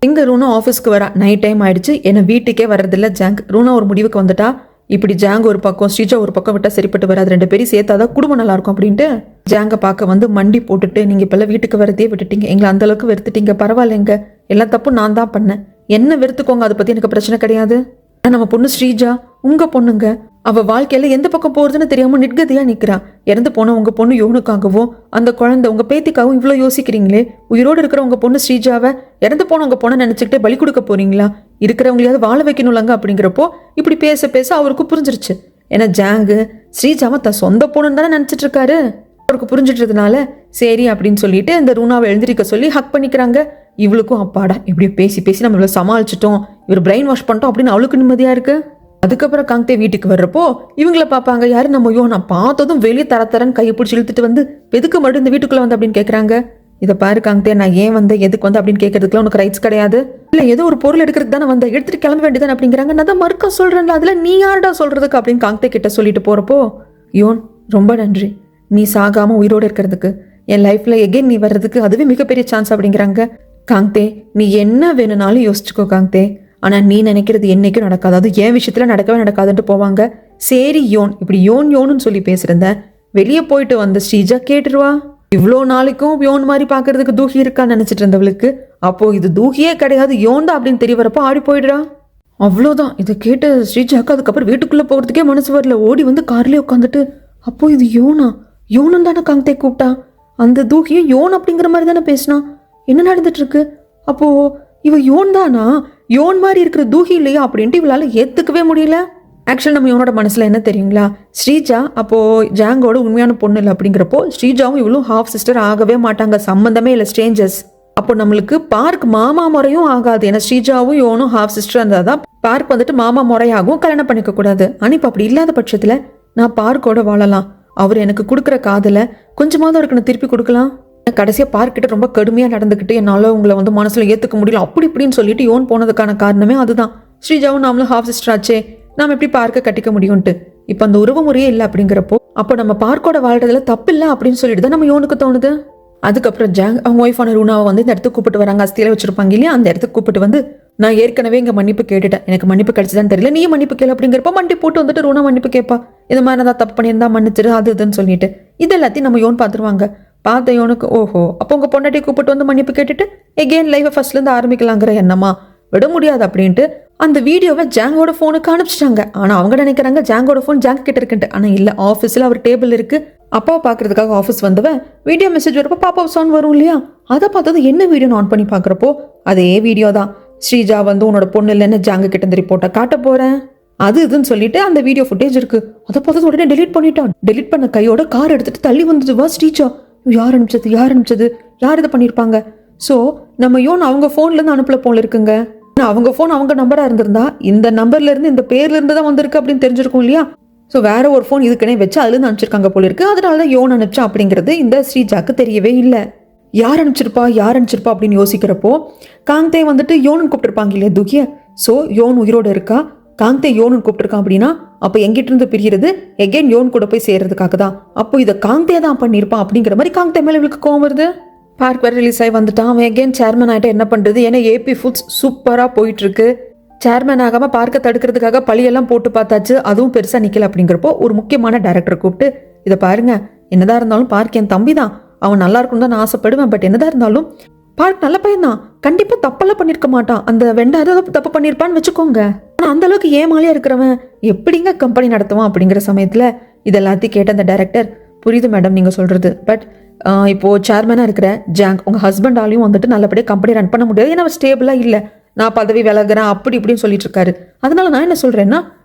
எங்க ரூனா ஆஃபீஸ்க்கு வரா, நைட் டைம் ஆயிடுச்சு, என்னை வீட்டுக்கே வர்றதில்ல ஜாங். ரூனா ஒரு முடிவுக்கு வந்துட்டா, இப்படி ஜாங் ஒரு பக்கம் ஸ்ரீஜா ஒரு பக்கம் விட்டா சரிப்பட்டு வராது, 2 பேரும் சேர்த்தாதான் குடும்பம் நல்லா இருக்கும் அப்படின்ட்டு ஜாங்கை பார்க்க வந்து மண்டி போட்டுட்டு, நீங்கள் இப்பெல்லாம் வீட்டுக்கு வரதே விட்டுட்டீங்க, எங்களை அந்த அளவுக்கு வெறுத்துட்டீங்க, பரவாயில்லைங்க, எல்லா தப்பும் நான் தான் பண்ணேன், என்ன வெறுத்துக்கோங்க, அதை பற்றி எனக்கு பிரச்சனை கிடையாது, நம்ம பொண்ணு ஸ்ரீஜா உங்க பொண்ணுங்க, அவ வாழ்க்கையில எந்த பக்கம் போறதுன்னு தெரியாம நிர்கதியா நிக்கிறா. இறந்து போன உங்க பொண்ணு யோனுக்காகவும் அந்த குழந்தை உங்க பேத்திக்காகவும் இவ்வளவு யோசிக்கிறீங்களே, உயிரோடு இருக்கிற உங்க பொண்ணு ஸ்ரீஜாவை இறந்து போன உங்க பொண்ணை நினைச்சுக்கிட்டே பலி கொடுக்க போறீங்களா? இருக்கிறவங்களையாவது வாழ வைக்கணும்லங்க அப்படிங்கிறப்போ இப்படி பேச பேச அவருக்கு புரிஞ்சிருச்சு. ஏன்னா ஜாங்கு ஸ்ரீஜாவை தன் சொந்த பொண்ணுன்னு தானே நினைச்சிட்டு இருக்காரு. அவருக்கு புரிஞ்சிட்டதுனால சரி அப்படின்னு சொல்லிட்டு இந்த ரூனாவை எழுந்திருக்க சொல்லி ஹக் பண்ணிக்கிறாங்க. இவளுக்கும் அப்பாடா இப்படி பேசி பேசி நம்ம இவ்வளவு சமாளிச்சிட்டோம், இவர் பிரெயின் வாஷ் பண்ணிட்டோம் அப்படின்னு அவளுக்கு நிம்மதியா இருக்கு. அதுக்கப்புறம் காங்தே வீட்டுக்கு வர்றப்போ இவங்கள பார்ப்பாங்க. யாரு நம்ம யோனா. பார்த்ததும் வெளியே தரன்னு கையை பிடிச்சி இழுத்துட்டு வந்து எதுக்கு மறுபடியும் இந்த வீட்டுக்குள்ள வந்து அப்படின்னு கேட்கறாங்க. இதை பாரு காங்தே, நான் ஏன் வந்தேன் எதுக்கு வந்து அப்படின்னு கேட்கறதுக்குலாம் உனக்கு ரைட்ஸ் கிடையாது. இல்ல ஏதோ ஒரு பொருள் எடுக்கிறதுக்கு தானே வந்த, எடுத்துட்டு கிளம்ப வேண்டியதானே அப்படிங்கிறாங்க. நான் தான் மறுக்க சொல்றேன்ல, அதுல நீ யாருடா சொல்றதுக்கு அப்படின்னு காங்தே கிட்ட சொல்லிட்டு போறப்போ, யோன் ரொம்ப நன்றி, நீ சாகாம உயிரோடு இருக்கிறதுக்கு, என் லைஃப்ல எகெயின் நீ வர்றதுக்கு அதுவே மிகப்பெரிய சான்ஸ் அப்படிங்கிறாங்க. காங்தே நீ என்ன வேணும்னாலும் யோசிச்சுக்கோ காங்தே, ஆனா நீ நினைக்கிறது என்னைக்கும் நடக்காது, அது என் விஷயத்துல நடக்கவே நடக்காதுன்ட்டு போவாங்க. சரி யோன், இப்படி யோன் யோன்னு சொல்லி பேசுறத வெளியே போயிட்டு வந்த ஸ்ரீஜா கேட்டுருவா. இவ்வளோ நாளைக்கும் யோன் மாதிரி பாக்குறதுக்கு தூகி இருக்கான்னு நினைச்சிட்டு இருந்தவளுக்கு அப்போ இது தூகியே கிடையாது யோன் தான் அப்படின்னு தெரிய வரப்போ ஆடி போயிடுறா. அவ்வளோதான். இதை கேட்டு ஸ்ரீஜாக்கு அதுக்கப்புறம் வீட்டுக்குள்ள போகிறதுக்கே மனசு வரல. ஓடி வந்து கார்லயே உட்காந்துட்டு அப்போ இது யோனா, யோனன் தானே காங்தே கூப்பிட்டா, அந்த தூகியும் யோன் அப்படிங்கிற மாதிரி தானே பேசினா, என்ன நடந்துட்டு இருக்கு? அப்போ இவ யோன் தானா, யோன் மாதிரி இருக்கிற தூகி இல்லையா அப்படின்ட்டு இவளால ஏத்துக்கவே முடியல. ஆக்சுவலி நம்ம இவனோட மனசுல என்ன தெரியுங்களா, ஸ்ரீஜா அப்போ ஜாங்கோட உண்மையான பொண்ணு இல்லை அப்படிங்கிறப்போ ஸ்ரீஜாவும் இவளும் ஹாஃப் சிஸ்டர் ஆகவே மாட்டாங்க, சம்பந்தமே இல்லை, ஸ்ட்ரேஞ்சர்ஸ். அப்போ நம்மளுக்கு பார்க் மாமா முறையும் ஆகாது. ஏன்னா ஸ்ரீஜாவும் யோனும் ஹாஃப் சிஸ்டர் இருந்தாதான் பார்க் வந்துட்டு மாமா முறையாகவும் கல்யாணம் பண்ணிக்க கூடாது. ஆனால் இப்போ அப்படி இல்லாத பட்சத்துல நான் பார்க்கோட வாழலாம், அவர் எனக்கு கொடுக்குற காதல கொஞ்சமாவது அவருக்கு நான் திருப்பி கொடுக்கலாம். கடைசியாக பார்க்கிட்ட ரொம்ப கடுமையாக நடந்துக்கிட்டு என்னால் உங்களை வந்து மனசில் ஏற்றுக்க முடியல அப்படி இப்படின்னு சொல்லிட்டு யோன் போனதுக்கான காரணமே அதுதான். ஸ்ரீஜாவும் நாமளும் ஹாஃப் சிஸ்டர் ஆச்சே, நாம் எப்படி பார்க்க கட்டிக்க முடியும்ட்டு. இப்போ அந்த உறவு முறையே இல்லை அப்படிங்கிறப்போ அப்போ நம்ம பார்க்கோட வாழ்றதுல தப்பு இல்லை அப்படின்னு சொல்லிட்டு தான் நம்ம யோனுக்கு தோணுது. அதுக்கப்புறம் ஜாங் அவங்க ஒய்ஃபான ரூனாவை வந்து இந்த இடத்துக்கு கூப்பிட்டு வராங்க. அஸ்தியில வச்சிருப்பாங்க இல்லையா, அந்த இடத்துக்கு கூப்பிட்டு வந்து நான் ஏற்கனவே இங்கே மன்னிப்பு கேட்டுட்டேன், எனக்கு மன்னிப்பு கிடைச்சதான்னு தெரியல, நீ மன்னிப்பு கேளு அப்படிங்கிறப்ப மண்டி போட்டு வந்துட்டு ரூனா மன்னிப்பு கேட்பா. இந்த மாதிரி நான் தப்பு பண்ணியிருந்தா மன்னிச்சிரு அது இதுன்னு சொல்லிட்டு இது எல்லாத்தையும் நம்ம யோன் பார்த்துருவாங்க. பார்த்த யோனுக்கு ஓஹோ அப்போ உங்க பொண்டாட்டியை கூப்பிட்டு வந்து மன்னிப்பு கேட்டுட்டு எகெயின் லைஃபை ஃபர்ஸ்ட்லேருந்து ஆரம்பிக்கலாங்கிற எண்ணமா, விட முடியாது அப்படின்ட்டு அந்த வீடியோவை ஜாங்கோட ஃபோனுக்கு அனுப்பிச்சிட்டாங்க. ஆனால் அவங்க நினைக்கிறாங்க ஜாங்கோட ஃபோன் ஜாங் கிட்ட இருக்குன்ட்டு. ஆனால் இல்லை, ஆஃபீஸில் அவர் டேபிள் இருக்கு. அப்பாவை பார்க்கறதுக்காக ஆஃபீஸ் வந்தவன் வீடியோ மெசேஜ் வரப்போ பாப்பா சவுண்ட் வரும் இல்லையா, அதை பார்த்தது என்ன வீடியோன்னு ஆன் பண்ணி பார்க்குறப்போ அதே வீடியோ தான். ஸ்ரீஜா வந்து உன்னோட பொண்ணு இல்லைன்னு ஜாங்கு கிட்ட இந்த ரிப்போர்ட்டை காட்ட போறேன் அது இதுன்னு சொல்லிட்டு அந்த வீடியோ ஃபுட்டேஜ் இருக்கு. அதை பார்த்தது உடனே டெலீட் பண்ணிட்டான். டெலீட் பண்ண கையோட கார் எடுத்துட்டு தள்ளி வந்ததுவா ஸ்ரீஜா. யார் அனுப்பிச்சது யார் இதை பண்ணியிருப்பாங்க? ஸோ நம்ம யோன் அவங்க ஃபோன்லேருந்து அனுப்பல போல இருக்குங்க. அவங்க ஃபோன் அவங்க நம்பராக இருந்திருந்தா இந்த நம்பர்ல இருந்து இந்த பேர்ல இருந்து தான் வந்திருக்கு அப்படின்னு தெரிஞ்சிருக்கும் இல்லையா. ஸோ வேற ஒரு ஃபோன் இதுக்குனே வச்சு அதுலேருந்து அனுப்பிச்சிருக்காங்க போல இருக்கு. அதனால தான் யோன் அனுப்பிச்சா அப்படிங்கிறது இந்த ஸ்ரீஜாக்கு தெரியவே இல்லை. யார் அனுப்பிச்சிருப்பா அப்படின்னு யோசிக்கிறப்போ காங்தே வந்துட்டு யோனன் கூப்பிட்டுருப்பாங்க இல்லையா தூக்கிய. ஸோ யோன் உயிரோடு இருக்கா, காங்தே யோனன் கூப்பிட்டுருக்கான் அப்படின்னா அப்போ எங்கிட்ட இருந்து பிரிகிறது எகெயின் யோன் கூட போய் சேர்றதுக்காக தான். அப்போ இதை காங்தே தான் பண்ணியிருப்பான் அப்படிங்கிற மாதிரி காங்தே மேலே இவளுக்கு கோவம் வருது. பார்க் வேறு ரிலீஸ் ஆகி வந்துட்டான். அவன் எகெயின் சேர்மன் ஆகிட்ட என்ன பண்ணுறது, ஏன்னா ஏபி ஃபுட்ஸ் சூப்பராக போயிட்டுருக்கு. சேர்மன் ஆகாமல் பார்க்க தடுக்கிறதுக்காக பழியெல்லாம் போட்டு பார்த்தாச்சு, அதுவும் பெருசாக நிற்கல. அப்படிங்கிறப்போ ஒரு முக்கியமான டைரக்டரை கூப்பிட்டு இதை பாருங்க, என்னதான் இருந்தாலும் பார்க் என் தம்பி தான், அவன் நல்லா இருக்கும்னு தான் நான் ஆசைப்படுவேன். பட் என்னதான் இருந்தாலும் பார்க் நல்ல பையன் தான், கண்டிப்பாக தப்பெல்லாம் பண்ணியிருக்க மாட்டான். அந்த வெண்டாவது தப்பு பண்ணியிருப்பான்னு வச்சுக்கோங்க. ஆனால் அந்த அளவுக்கு ஏமாலியாக இருக்கிறவன் எப்படிங்க கம்பெனி நடத்துவான் அப்படிங்கிற சமயத்தில் இது எல்லாத்தையும் கேட்ட அந்த டைரக்டர், புரியுது மேடம் நீங்கள் சொல்கிறது, பட் இப்போது சேர்மனாக இருக்கிற ஜாங் உங்கள் ஹஸ்பண்டாலையும் வந்துட்டு நல்லபடியாக கம்பெனி ரன் பண்ண முடியாது, ஏன்னா அவர் ஸ்டேபிளாக இல்லை, நான் பதவி விலகிறேன் அப்படி இப்படின்னு சொல்லிட்டு இருக்காரு. அதனால நான் என்ன சொல்கிறேன்னா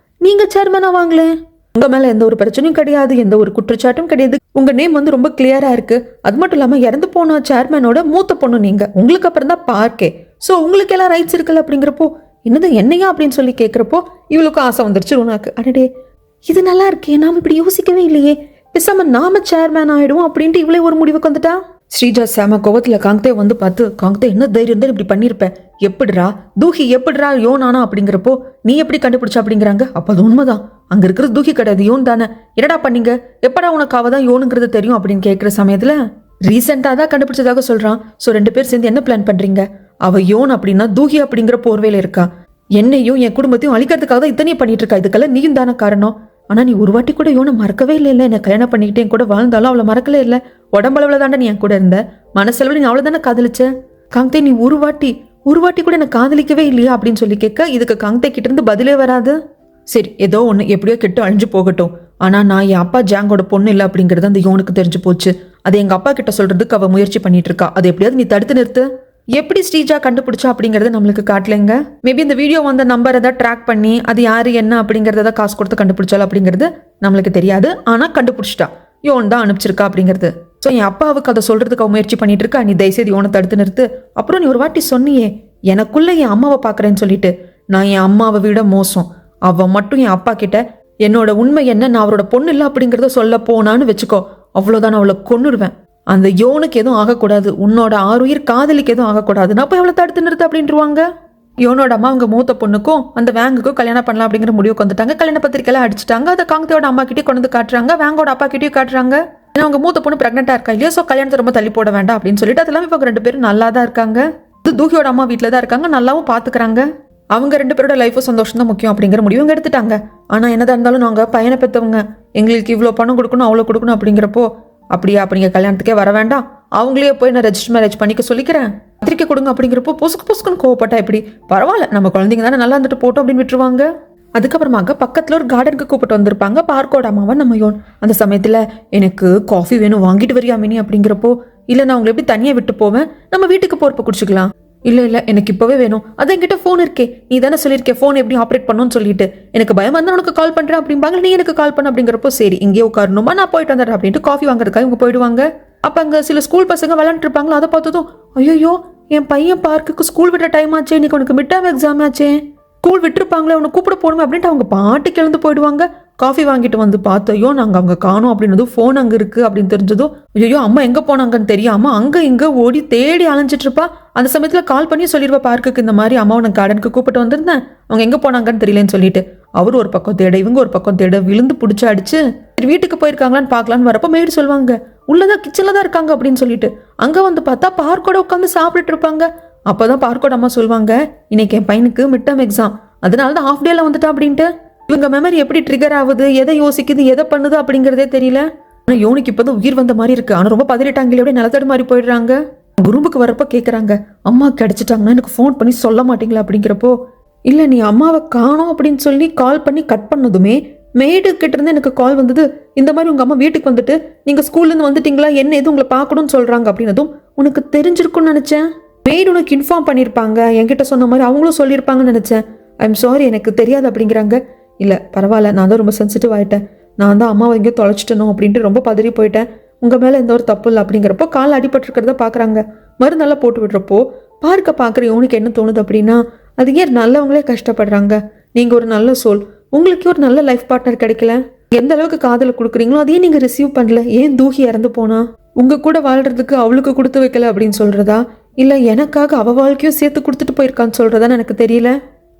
நீங்கள் சேர்மனாக வாங்களேன், உங்கள் மேலே எந்த ஒரு பிரச்சனையும் கிடையாது, எந்த ஒரு குற்றச்சாட்டும் கிடையாது, உங்கள் நேம் வந்து ரொம்ப கிளியராக இருக்குது. அது மட்டும் இல்லாமல் இறந்து போன சேர்மனோட மூத்த பொண்ணு நீங்கள், உங்களுக்கு அப்புறம் தான் பார்க்கே, ஸோ உங்களுக்கு எல்லாம் ரைட்ஸ் இருக்குல்ல. அப்படிங்கிறப்போ என்னது என்னையா அப்படின்னு சொல்லி கேட்குறப்போ இவளுக்கும் ஆசை வந்துருச்சு உனக்கு. அடடே இது நல்லா இருக்கே, நாம் இப்படி யோசிக்கவே இல்லையே, பேசாம நாம சேர்மேன் ஆயிடுவோம் அப்படின்ட்டு இவளே ஒரு முடிவுக்கு வந்துட்டா. ஸ்ரீஜா சேம கோவத்துல காங்தே வந்து பார்த்து, காங்தே என்ன தைரியம் தான் இப்படி பண்ணிருப்ப, எப்படிரா தூகி எப்படிரா யோன் ஆனா அப்படிங்கிறப்போ நீ எப்படி கண்டுபிடிச்ச அப்படிங்கிறாங்க. அப்போ அது உண்மைதான், அங்க இருக்கிறது தூகி கிடையாது யோன் தானே, என்னடா பண்ணீங்க, எப்படா உனக்கு அவதான் யோனுங்கிறது தெரியும் அப்படின்னு கேட்குற சமயத்துல ரீசெண்டாக தான் கண்டுபிடிச்சதாக சொல்றான். ஸோ 2 பேர் சேர்ந்து என்ன பிளான் பண்றீங்க, அவ யோன் அப்படின்னா தூகி அப்படிங்கிற போர்வையில இருக்கா, என்னையும் என் குடும்பத்தையும் அழிக்கிறதுக்காக தான் இத்தனையும் பண்ணிட்டு இருக்கா, இதுக்கெல்லாம் நீயும் தானே காரணம். ஆனா நீ ஒரு வாட்டி கூட யோனை மறக்கவே இல்லை, என்ன கல்யாணம் பண்ணிக்கிட்டே கூட வாழ்ந்தாலும் அவளை மறக்கவே இல்லை, உடம்பளவுல தாண்டா நீ என் கூட இருந்த, மனசளவில் நீ அவளை தானே காதலிச்ச. காங்தே நீ ஒரு வாட்டி ஒரு வாட்டி கூட எனக்கு காதலிக்கவே இல்லையா அப்படின்னு சொல்லி கேட்க இதுக்கு காந்தே கிட்ட இருந்து பதிலே வராது. சரி ஏதோ ஒன்று எப்படியோ கெட்டு அழிஞ்சு போகட்டும், ஆனால் நான் என் அப்பா ஜாங்கோட பொண்ணு இல்லை அப்படிங்கிறது அந்த யோனுக்கு தெரிஞ்சு போச்சு. அது எங்கள் அப்பா கிட்ட சொல்றதுக்கு அவள் முயற்சி பண்ணிட்டு இருக்கா. அது எப்படியாவது நீ தடுத்து நிறுத்து. எப்படி ஸ்ரீஜா கண்டுபிடிச்சா அப்படிங்கறது நம்மளுக்கு காட்டலைங்க. மேபி இந்த வீடியோ வந்த நம்பர் ஏதாவது ட்ராக் பண்ணி அது யாரு என்ன அப்படிங்கறத காசு கொடுத்து கண்டுபிடிச்சாலும் அப்படிங்கிறது நம்மளுக்கு தெரியாது. ஆனா கண்டுபிடிச்சிட்டா, யோன் தான் அனுப்பிச்சிருக்கா அப்படிங்கிறது. ஸோ என் அப்பாவுக்கு அதை சொல்றதுக்கு அவ முயற்சி பண்ணிட்டு இருக்கா. நீ தயவுசெய்து யோனை தடுத்து நிறுத்து. அப்புறம் நீ ஒரு வாட்டி சொன்னியே எனக்குள்ள என் அம்மாவை பாக்குறேன்னு சொல்லிட்டு, நான் என் அம்மாவை விட மோசம். அவ மட்டும் என் அப்பா கிட்ட என்னோட உண்மை என்ன, நான் அவரோட பொண்ணு இல்லை அப்படிங்கறத சொல்ல போனான்னு வச்சுக்கோ, அவ்வளவுதான், அவளை கொன்னுடுவேன். அந்த யோனுக்கு எதுவும் ஆகக்கூடாது, உன்னோட ஆறுயிர் காதலிக்கு எதுவும் ஆகக்கூடாது, நான் போய் அவளை தடுத்து நிறுத்து அப்படின்ட்டுருவாங்க. யோனோட அம்மா அவங்க மூத்த பொண்ணுக்கும் அந்த வேங்குக்கும் கல்யாணம் பண்ணலாம் அப்படிங்கிற முடிவுக்கு வந்துட்டாங்க. கல்யாண பத்திரிக்கைலாம் அடிச்சிட்டாங்க. அதை காங்கத்தையோட அம்மா கிட்டே கொண்டு வந்து காட்டுறாங்க, வேங்கோட அப்பா கிட்டேயும் காட்டுறாங்க. ஏன்னா அவங்க மூத்த பொண்ணு பிரெக்னெண்டா இருக்கா இல்லையா, ஸோ கல்யாணத்தை ரொம்ப தள்ளி போட வேண்டாம் அப்படின்னு சொல்லிட்டு அதெல்லாம் இப்போ 2 பேரும் நல்லா தான் இருக்காங்க. இது தூகியோட அம்மா வீட்டில் தான் இருக்காங்க, நல்லாவும் பார்த்துக்கிறாங்க. அவங்க 2 பேரோட லைஃபும் சந்தோஷம் தான் முக்கியம் அப்படிங்கிற முடிவு எடுத்துட்டாங்க. ஆனால் என்னதான் இருந்தாலும் நாங்கள் பையனை பெற்றவங்க, எங்களுக்கு இவ்வளோ பணம் கொடுக்கணும் அவ்வளோ கொடுக்கணும் அப்படிங்கிறப்போ, அப்படியா அப்படிங்க கல்யாணத்துக்கே வர வேண்டாம், அவங்களே போய் நான் ரெஜிஸ்டர் மேரேஜ் பண்ணிக்க சொல்லிக்கிறேன், பத்திரிக்கை கொடுங்க அப்படிங்கிறப்போ பொசுக்குன்னு கோவப்பட்டா எப்படி, பரவாயில்ல நம்ம குழந்தைங்க தானே நல்லா இருந்துட்டு போட்டோம் அப்படின்னு விட்டுருவாங்க. அதுக்கப்புறமாக பக்கத்தில் ஒரு கார்டனுக்கு கூப்பிட்டு வந்திருப்பாங்க பார்க்கோட அம்மாவை நம்ம யோன். அந்த சமயத்தில் எனக்கு காஃபி வேணும் வாங்கிட்டு வரியா மினி அப்படிங்கிறப்போ, இல்லை நான் உங்களை எப்படி தனியாக விட்டு போவேன், நம்ம வீட்டுக்கு போகிறப்ப குடிச்சிக்கலாம். இல்லை எனக்கு இப்போவே வேணும், அது என்கிட்ட ஃபோன் இருக்கே, நீ தானே சொல்லியிருக்கே ஃபோன் எப்படி ஆப்ரேட் பண்ணணும்னு சொல்லிட்டு, எனக்கு பயம் வந்து உனக்கு கால் பண்ணுறேன் அப்படிம்பாங்க. நீ எனக்கு கால் பண்ண அப்படிங்கிறப்போ, சரி இங்கே உட்காரணுமா நான் போயிட்டு வந்துடுறேன் அப்படின்ட்டு காஃபி வாங்குறதுக்காக இவங்க போயிடுவாங்க. அப்போ அங்கே சில ஸ்கூல் பசங்க விளாண்டுட்டு இருப்பாங்களா, அதை பார்த்ததும் ஐயோ என் பையன் பார்க்குக்கு ஸ்கூல் விட்ட டைம் ஆச்சே, இன்னைக்கு உனக்கு மிட் டேர்ம் எக்ஸாம் ஆச்சே, ஸ்கூல் விட்டுருப்பாங்களே உன்னை கூப்பிட போகணுமே அப்படின்ட்டு அவங்க பாட்டுக்கு எழுந்து போயிடுவாங்க. காஃபி வாங்கிட்டு வந்து பார்த்தோம் நாங்கள் அவங்க காணோம் அப்படின்னதும், ஃபோன் அங்கே இருக்குது அப்படின்னு தெரிஞ்சதும், ஐயோ அம்மா எங்கே போனாங்கன்னு தெரியாமல் அங்கே இங்கே ஓடி தேடி அலைஞ்சிட்டு இருப்பா. அந்த சமயத்தில் கால் பண்ணி சொல்லிடுவா பார்க்குக்கு, இந்த மாதிரி அம்மாவை நான் கார்டனுக்கு கூப்பிட்டு வந்திருந்தேன், அவங்க எங்கே போனாங்கன்னு தெரியலன்னு சொல்லிட்டு. அவர் ஒரு பக்கம் தேட இவங்க ஒரு பக்கம் தேட விழுந்து பிடிச்சி அடிச்சு வீட்டுக்கு போயிருக்காங்களான்னு பார்க்கலான்னு வரப்போ மேடு சொல்லுவாங்க உள்ளதான் கிச்சனில் தான் இருக்காங்க அப்படின்னு சொல்லிட்டு. அங்கே வந்து பார்த்தா பார்க்கோட உட்காந்து சாப்பிட்டுட்டு இருப்பாங்க. அப்போதான் பார்க்கோட அம்மா சொல்லுவாங்க, இன்னைக்கு என் பையனுக்கு மிட் டேர்ம் எக்ஸாம், அதனால தான் ஹாஃப் டேல வந்துட்டா அப்படின்ட்டு. இவங்க மெமரி எப்படி ட்ரிகர் ஆகுது, எதை யோசிக்குது, எதை பண்ணுது அப்படிங்கிறதே தெரியல. ஆனால் யோனிக்கு இப்போதான் உயிர் வந்த மாதிரி இருக்கு. ஆனால் ரொம்ப பதறிட்டாங்களே, அப்படியே நிலத்தடு மாதிரி போயிடுறாங்க. ரூமுக்கு வரப்போ கேட்குறாங்க, அம்மா கிடைச்சிட்டாங்கன்னா எனக்கு ஃபோன் பண்ணி சொல்ல மாட்டீங்களா அப்படிங்கிறப்போ, இல்லை நீ அம்மாவை காணோம் அப்படின்னு சொல்லி கால் பண்ணி கட் பண்ணதுமே மேடு கிட்ட இருந்து எனக்கு கால் வந்தது, இந்த மாதிரி உங்கள் அம்மா வீட்டுக்கு வந்துட்டு நீங்கள் ஸ்கூல்லேருந்து வந்துட்டீங்களா, என்ன எது உங்களை பார்க்கணும்னு சொல்கிறாங்க அப்படின்னதும், உனக்கு தெரிஞ்சிருக்கும்னு நினச்சேன், மேடு உனக்கு இன்ஃபார்ம் பண்ணியிருப்பாங்க, என்கிட்ட சொன்ன மாதிரி அவங்களும் சொல்லியிருப்பாங்கன்னு நினச்சேன், ஐம் சாரி எனக்கு தெரியாது அப்படிங்கிறாங்க. இல்லை பரவாயில்ல, நான் தான் ரொம்ப சென்சிட்டிவ் ஆகிட்டேன், நான் தான் அம்மாவை எங்கேயோ தொலைச்சிட்டணும் அப்படின்ட்டு ரொம்ப பதறி போயிட்டேன், உங்கள் மேலே எந்த ஒரு தப்பு இல்லை அப்படிங்கிறப்போ கால் அடிபட்டுருக்கிறத பார்க்குறாங்க. மருந்தெல்லாம் போட்டு விடுறப்போ பார்க்குற இவனுக்கு என்ன தோணுது அப்படின்னா, அது ஏன் நல்லவங்களே கஷ்டப்படுறாங்க, நீங்கள் ஒரு நல்ல சோல், உங்களுக்கு ஒரு நல்ல லைஃப் பார்ட்னர் கிடைக்கல, எந்த அளவுக்கு காதலை கொடுக்குறீங்களோ அதையே நீங்கள் ரிசீவ் பண்ணல, ஏன் தூகி இறந்து போனா, உங்கள் கூட வாழ்கிறதுக்கு அவளுக்கு கொடுத்து வைக்கல அப்படின்னு சொல்கிறதா, இல்லை எனக்காக அவள் வாழ்க்கையும் சேர்த்து கொடுத்துட்டு போயிருக்கான்னு சொல்கிறதான்னு எனக்கு தெரியல.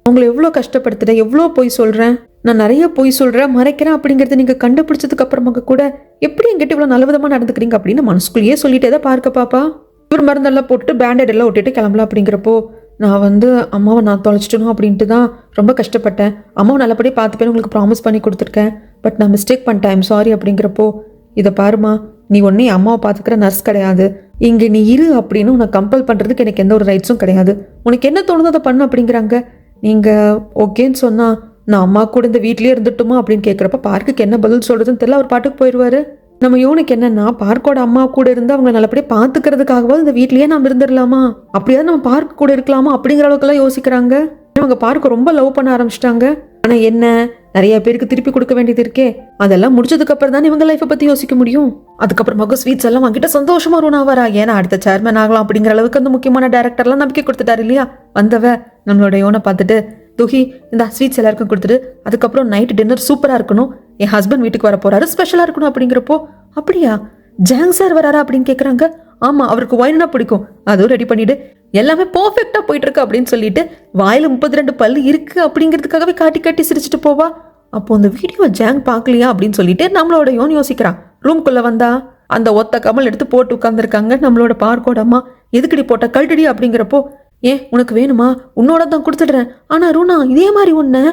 உங்களை எவ்வளோ கஷ்டப்படுத்துகிறேன், எவ்வளோ பொய் சொல்கிறேன், நான் நிறைய பொய் சொல்கிறேன் மறைக்கிறேன் அப்படிங்கிறத நீங்கள் கண்டுபிடிச்சதுக்கு அப்புறமாக கூட எப்படி என்கிட்ட இவ்வளோ நல்ல விதமாக நடந்துக்கிறீங்க அப்படின்னு மனசுக்குள்ளேயே சொல்லிட்டே தான் பார்க்க பாப்பா. இவர் மருந்தெல்லாம் போட்டுட்டு பேண்டேட் எல்லாம் ஒட்டிட்டு கிளம்பலாம் அப்படிங்கிறப்போ, நான் வந்து அம்மாவை நான் தொலைச்சிட்டணும் அப்படின்ட்டு தான் ரொம்ப கஷ்டப்பட்டேன், அம்மாவை நல்லபடியாக பார்த்துப்பேன்னு உங்களுக்கு ப்ராமிஸ் பண்ணி கொடுத்துருக்கேன், பட் நான் மிஸ்டேக் பண்ணிட்டேன் சாரி அப்படிங்கிறப்போ, இதை பாருமா நீ ஒன்றே அம்மாவை பார்த்துக்கிற நர்ஸ் கிடையாது, இங்கே நீ இரு அப்படின்னு உன்னை கம்பல் பண்ணுறதுக்கு எனக்கு எந்த ஒரு ரைட்ஸும் கிடையாது, உனக்கு என்ன தோணுதோ அதை பண்ணு அப்படிங்கிறாங்க. நீங்கள் ஓகேன்னு சொன்னால் நான் அம்மா கூட இந்த வீட்லேயே இருந்துட்டுமா அப்படின்னு கேட்குறப்ப பார்க்குக்கு என்ன பதில் சொல்கிறதுன்னு தெரியல, அவர் பாட்டுக்கு போயிடுவார். நம்ம யோனுக்கு என்னன்னா, பார்க்கோட அம்மா கூட இருந்து அவங்க நல்லபடியாக பார்த்துக்கிறதுக்காகவாது இந்த வீட்லேயே நம்ம இருந்துடலாமா, அப்படியாவது நம்ம பார்க் கூட இருக்கலாமா அப்படிங்கிற அளவுக்குலாம் யோசிக்கிறாங்க. அவங்க பார்க்க ரொம்ப லவ் பண்ண ஆரம்பிச்சிட்டாங்க. ஆனால் என்ன நிறைய பேருக்கு திருப்பி கொடுக்க வேண்டியது இருக்கே, அதெல்லாம் முடிச்சதுக்கு அப்புறம் தான் இவங்க லைஃப்பை பற்றி யோசிக்க முடியும். அதுக்கப்புறமாக ஸ்வீட்ஸ் எல்லாம் வாங்கிட்டு சந்தோஷமா ரூனா வரா, ஏன்னா அடுத்த சேர்மேன் ஆகலாம் அப்படிங்கிற அளவுக்கு அந்த முக்கியமான டேரக்டர்லாம் நம்பிக்கை கொடுத்துட்டாரு இல்லையா. வந்தவ நம்மளோட யோனை பார்த்துட்டு, துஹி இந்த ஸ்வீட்ஸ் எல்லாருக்கும் கொடுத்துட்டு, அதுக்கப்புறம் நைட் டின்னர் சூப்பராக இருக்கணும், என் ஹஸ்பண்ட் வீட்டுக்கு வர போறாரு, ஸ்பெஷலாக இருக்கணும் அப்படிங்கிறப்போ, அப்படியா ஜாங் சார் வராரா அப்படின்னு கேட்குறாங்க. ஆமாம் அவருக்கு ஒயினா பிடிக்கும், அதுவும் ரெடி பண்ணிட்டு எல்லாமே பர்ஃபெக்டாக போயிட்டு இருக்கு அப்படின்னு சொல்லிட்டு வாயில் 32 பல்லு இருக்கு அப்படிங்கிறதுக்காகவே காட்டி காட்டி சிரிச்சுட்டு போவா. அப்போ அந்த வீடியோ ஜாங் பார்க்கலையா அப்படின்னு சொல்லிட்டு நம்மளோட யோன் யோசிக்கிறான். ரூம்குள்ளே வந்தா அந்த ஒத்த கமல் எடுத்து போட்டு உட்காந்துருக்காங்க நம்மளோட பார்க்கோட அம்மா. எதுக்கடி போட்ட கழட்டடி அப்படிங்கிறப்போ, ஏன் உனக்கு வேணுமா, உன்னோட தான் கொடுத்துடுறேன், ஆனால் ரூனா இதே மாதிரி ஒன்று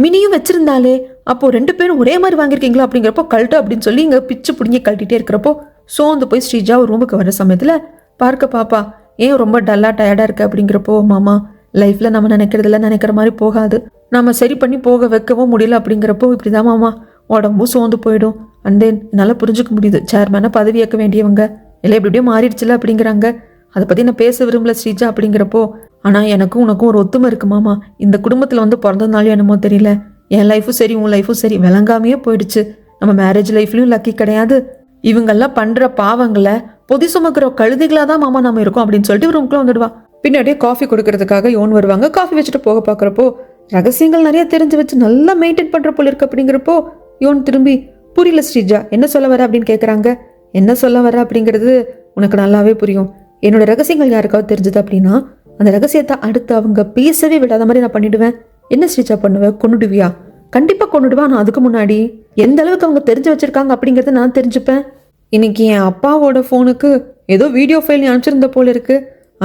மினியும் வச்சிருந்தாலே, அப்போ 2 பேரும் ஒரே மாதிரி வாங்கியிருக்கீங்களா அப்படிங்கிறப்போ, கழட்டு அப்படின்னு சொல்லி இங்கே பிச்சு பிடிங்கி கழட்டிகிட்டே இருக்கிறப்போ சோர்ந்து போய் ஸ்ரீஜா ஒரு ரூமுக்கு வர சமயத்தில் பார்க்க பாப்பா ஏன் ரொம்ப டல்லாக டயர்டாக இருக்கு அப்படிங்கிறப்போ, மாமா லைஃப்பில் நம்ம நினைக்கிறதுல நினைக்கிற மாதிரி போகாது, நம்ம சரி பண்ணி போக வைக்கவும் முடியல அப்படிங்கிறப்போ இப்படி தான் மாமா உடம்பும் சோர்ந்து போயிடும். அண்ட் தென் என்னால் புரிஞ்சுக்க முடியுது, சேர்மேனாக பதவி ஏற்க வேண்டியவங்க எல்லாம் இப்படி இப்படியே மாறிடுச்சுல அப்படிங்கிறாங்க. அதை பற்றி நான் பேச விரும்பல ஸ்ரீஜா அப்படிங்கிறப்போ, ஆனால் எனக்கும் உனக்கும் ஒரு ஒத்துமை இருக்கு மாமா. இந்த குடும்பத்தில் வந்து பிறந்ததுனாலும் என்னமோ தெரியல, என் லைஃபும் சரி உன் லைஃபும் சரி விளங்காமையே போயிடுச்சு. நம்ம மேரேஜ் லைஃப்லையும் லக்கி கிடையாது. இவங்கெல்லாம் பண்ணுற பாவங்களை பொதி சுமக்கிற கழுதைகளாக தான் மாமா நம்ம இருக்கோம் அப்படின்னு சொல்லிட்டு ரூம்குள்ளே வந்துடுவா. பின்னாடியே காஃபி கொடுக்கறதுக்காக யோன் வருவாங்க. காஃபி வச்சுட்டு போக பார்க்குறப்போ ரகசியங்கள் நிறைய தெரிஞ்சு வச்சு நல்லா மெயின்டைன் பண்ணுற போல இருக்கு அப்படிங்கிறப்போ யோன் திரும்பி, புரியல ஸ்ரீஜா என்ன சொல்ல வர அப்படின்னு கேட்குறாங்க. என்ன சொல்ல வர அப்படிங்கிறது உனக்கு நல்லாவே புரியும். என்னோட ரகசியங்கள் யாருக்காவது தெரிஞ்சது அப்படின்னா அந்த ரகசியத்தை அடுத்து அவங்க பேசவே விடாத மாதிரி நான் பண்ணிடுவேன். என்ன ஸ்ரீஜா பண்ணுவேன்? கொன்னுடுவியா? கண்டிப்பாக கொன்னுடுவா. நான் அதுக்கு முன்னாடி எந்த அளவுக்கு அவங்க தெரிஞ்சு வச்சிருக்காங்க அப்படிங்கிறத நான் தெரிஞ்சுப்பேன். இன்னைக்கு என் அப்பாவோட ஃபோனுக்கு ஏதோ வீடியோ ஃபைல் நீ அனுப்பிச்சிருந்த போல இருக்கு.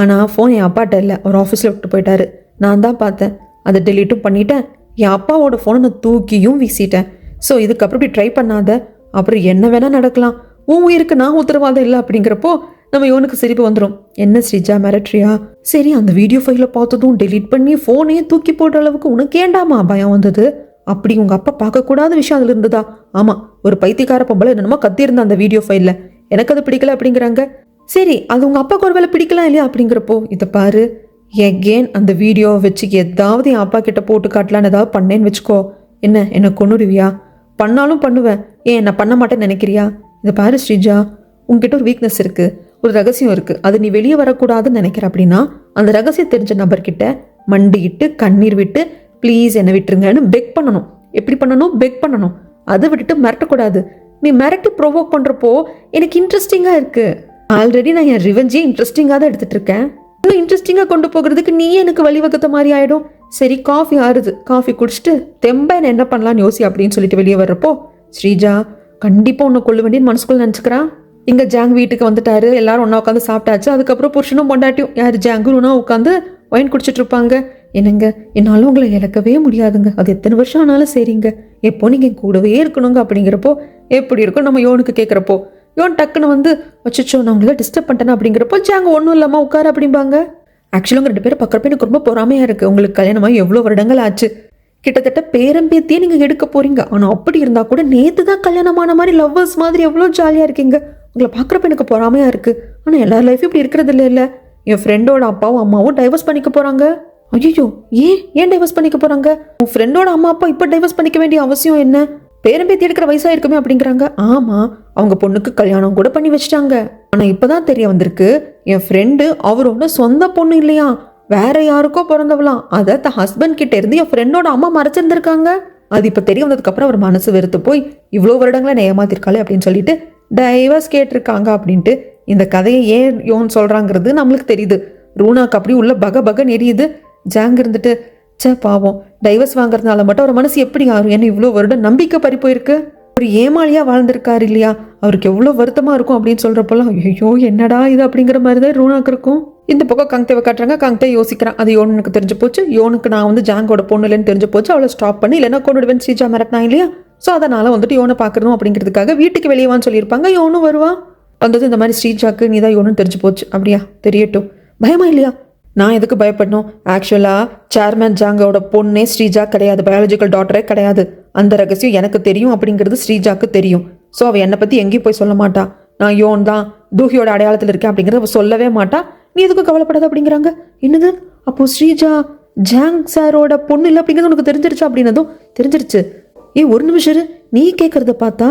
ஆனால் ஃபோன் என் அப்பாட்ட இல்லை, அவர் ஆஃபீஸில் விட்டு போயிட்டாரு. நான் தான் பார்த்தேன், அதை டெலீட்டும் பண்ணிட்டேன். என் அப்பாவோட ஃபோனை நான் தூக்கியும் வீசிட்டேன். ஸோ இதுக்கப்புறம் இப்படி ட்ரை பண்ணாத, அப்புறம் என்ன வேணால் நடக்கலாம், உன் உயிருக்கு நான் உத்தரவாதம் இல்லை அப்படிங்கிறப்போ நம்ம இவனுக்கு சிரிப்பு வந்துடும். என்ன ஸ்ரீஜா மிரட்ரியா? சரி, அந்த வீடியோ ஃபைலை பார்த்ததும் டெலீட் பண்ணி ஃபோனையே தூக்கி போடுற அளவுக்கு உனக்கு ஏண்டாமா பயம் வந்தது? அப்படி உங்கள் அப்பா பார்க்கக்கூடாத விஷயம் அதில் இருந்ததா? ஆமாம், ஒரு பைத்தியக்கார பொம்பளை என்னமோ கத்தியிருந்த அந்த வீடியோ ஃபைலில், எனக்கு அது பிடிக்கல அப்படிங்கிறாங்க. சரி, அது உங்கள் அப்பாவுக்கு ஒரு வேலை பிடிக்கலாம் இல்லையா அப்படிங்கிறப்போ, இதை பாரு, எகேன் அந்த வீடியோவை வச்சு ஏதாவது என் அப்பா கிட்ட போட்டு காட்டலான்னு ஏதாவது பண்ணேன்னு வச்சுக்கோ, என்ன கொன்னுடுவியா? பண்ணாலும் பண்ணுவேன், ஏன் நான் பண்ண மாட்டேன்னு நினைக்கிறியா? இதை பாரு ஸ்ரீஜா, உங்ககிட்ட ஒரு வீக்னஸ் இருக்குது, ஒரு ரகசியம் இருக்குது, அது நீ வெளியே வரக்கூடாதுன்னு நினைக்கிற அப்படின்னா அந்த ரகசியம் தெரிஞ்ச நபர்கிட்ட மண்டிக்கிட்டு கண்ணீர் விட்டு ப்ளீஸ் என்னை விட்டுருங்கன்னு பெக் பண்ணணும். எப்படி பண்ணணும்? பெக் பண்ணணும். அதை விட்டுட்டு மிரட்டக்கூடாது. நீ மிரட்டி ப்ரொவோக் பண்ணுறப்போ எனக்கு இன்ட்ரெஸ்டிங்காக இருக்குது. ஆல்ரெடி நான் என் ரிவெஞ்சே இன்ட்ரெஸ்டிங்காக தான் எடுத்துகிட்டு இருக்கேன். இன்னும் இன்ட்ரெஸ்டிங்காக கொண்டு போகிறதுக்கு நீயே எனக்கு வழிவகுத்த மாதிரி ஆகிடும். சரி, காஃபி ஆறுது, காஃபி குடிச்சிட்டு தெம்ப என்ன பண்ணலான்னு யோசி அப்படின்னு சொல்லிட்டு வெளியே வர்றப்போ, ஸ்ரீஜா கண்டிப்பாக உன்னை கொள்ள வேண்டியன்னு மனசுக்குள்ள நினச்சிக்கிறான். இங்கே ஜாங் வீட்டுக்கு வந்துட்டாரு, எல்லாரும் ஒன்றா உட்காந்து சாப்பிட்டாச்சு. அதுக்கப்புறம் புருஷனும் பொண்டாட்டியும் யார் ஜாங்குனா உட்காந்து ஒயின் குடிச்சிட்டு இருப்பாங்க. என்னங்க, என்னாலும் உங்களை இழக்கவே முடியாதுங்க, அது எத்தனை வருஷம் ஆனாலும் சரிங்க, எப்போ நீங்கள் கூடவே இருக்கணுங்க அப்படிங்கிறப்போ எப்படி இருக்கும் நம்ம யோனுக்கு கேட்குறப்போ, யோன் டக்குன்னு வந்து வச்சுச்சோ நான் உங்களை டிஸ்டர்ப் பண்ணிட்டேன் அப்படிங்கிறப்போ ஜாங்க ஒன்றும் இல்லாமல் உட்கார அப்படிம்பாங்க. ஆக்சுவலாக உங்கள் 2 பேரும் பார்க்குறப்ப எனக்கு ரொம்ப பொறாமையாக இருக்குது. உங்களுக்கு கல்யாணமாக எவ்வளோ வருடங்கள் ஆச்சு, கிட்டத்தட்ட பேரம்பேத்தியே நீங்கள் எடுக்க போகிறீங்க. ஆனால் அப்படி இருந்தால் கூட நேற்று தான் கல்யாணமான மாதிரி லவ்வர்ஸ் மாதிரி எவ்வளோ ஜாலியாக இருக்கீங்க. உங்களை பார்க்குறப்ப எனக்கு பொறாமையாக இருக்குது. ஆனால் எல்லார் லைஃப்பும் இப்படி இருக்கிறது இல்லை. என் ஃப்ரெண்டோட அப்பாவும் அம்மாவும் டைவர்ஸ் பண்ணிக்க போகிறாங்க. ஐயோ, ஏன் டைவர்ஸ் பண்ணிக்க போகிறாங்க? உன் ஃப்ரெண்டோட அம்மா அப்பா இப்போ டைவர்ஸ் பண்ணிக்க வேண்டிய அவசியம் என்ன? பேரம்பேத்தி எடுக்கிற வயசாக இருக்குமே அப்படிங்கிறாங்க. ஆமாம், அவங்க பொண்ணுக்கு கல்யாணம் கூட பண்ணி வச்சிட்டாங்க. ஆனால் இப்போ தான் தெரிய வந்திருக்கு, என் ஃப்ரெண்டு அவரோட சொந்த பொண்ணு இல்லையா, வேற யாருக்கோ பிறந்தவளாம். அதை தன் ஹஸ்பண்ட் கிட்ட இருந்து என் ஃப்ரெண்டோட அம்மா மறைச்சிருந்திருக்காங்க. அது இப்போ தெரிய வந்ததுக்கப்புறம் அவர் மனசு வெறுத்து போய் இவ்வளோ வருடங்களை நான் ஏமாத்திருக்காளே அப்படின்னு சொல்லிட்டு டைவர்ஸ் கேட்டிருக்காங்க அப்படின்ட்டு இந்த கதையை ஏன் யோன் சொல்கிறாங்கிறது நம்மளுக்கு தெரியுது. ரூனாக்கு அப்படி உள்ள பகன்னு எரியுது. ஜாங் இருந்துட்டு, சே பாவம், டைவர்ஸ் வாங்குறதுனால மட்டும் அவர் மனசு எப்படி ஆகும்? ஏன்னா இவ்வளோ வருடம் நம்பிக்கை பறி போயிருக்கு, ஒரு ஏமாளியாக வாழ்ந்திருக்காரு இல்லையா, அவருக்கு எவ்வளோ வருத்தமாக இருக்கும் அப்படின்னு சொல்கிறப்பெல்லாம் ஐயோ என்னடா இது அப்படிங்கிற மாதிரி தான் ரூனாக்கு இருக்கும். இந்த பக்கம் கங்தேவை காட்டுறாங்க. கங்தே யோசிக்கிறான், அது யோனுக்கு தெரிஞ்சு போச்சு, யோனுக்கு நான் வந்து ஜாங்கோட பொண்ணு இல்லைன்னு தெரிஞ்சு போச்சு, அவளை ஸ்டாப் பண்ணி இல்லைன்னா கொண்டுடுவேன் ஸ்ரீஜா மிரட்டினா இல்லையா, ஸோ அதனால் வந்துட்டு யோனை பார்க்கணும் அப்படிங்கிறதுக்காக வீட்டுக்கு வெளியேவான்னு சொல்லியிருப்பாங்க. யோனும் வருவான். வந்தது இந்த மாதிரி ஸ்ரீஜாக்கு நீ தான் யோனும் தெரிஞ்சு போச்சு. அப்படியா, தெரியட்டும், பயமா இல்லையா? நான் எதுக்கு பயப்படணும்? ஆக்சுவலாக சேர்மேன் ஜாங்கோட பொண்ணே ஸ்ரீஜா கிடையாது, பயாலஜிக்கல் டாட்டரே கிடையாது. அந்த ரகசியம் எனக்கு தெரியும் அப்படிங்கிறது ஸ்ரீஜாக்கு தெரியும். ஸோ அவள் என்னை பற்றி எங்கேயும் போய் சொல்ல மாட்டா. நான் யோன் தான் தூஹியோட அடையாளத்தில் இருக்கேன் அப்படிங்கிறத அவள் சொல்லவே மாட்டா. நீ எதுக்கும் கவலைப்படாத அப்படிங்கிறாங்க. என்னது, அப்போ ஸ்ரீஜா ஜாங் சாரோட பொண்ணு இல்லை அப்படிங்கிறது உனக்கு தெரிஞ்சிருச்சா அப்படின்னதும் தெரிஞ்சிருச்சு. ஒரு நிமிஷம், நீ கேட்குறத பார்த்தா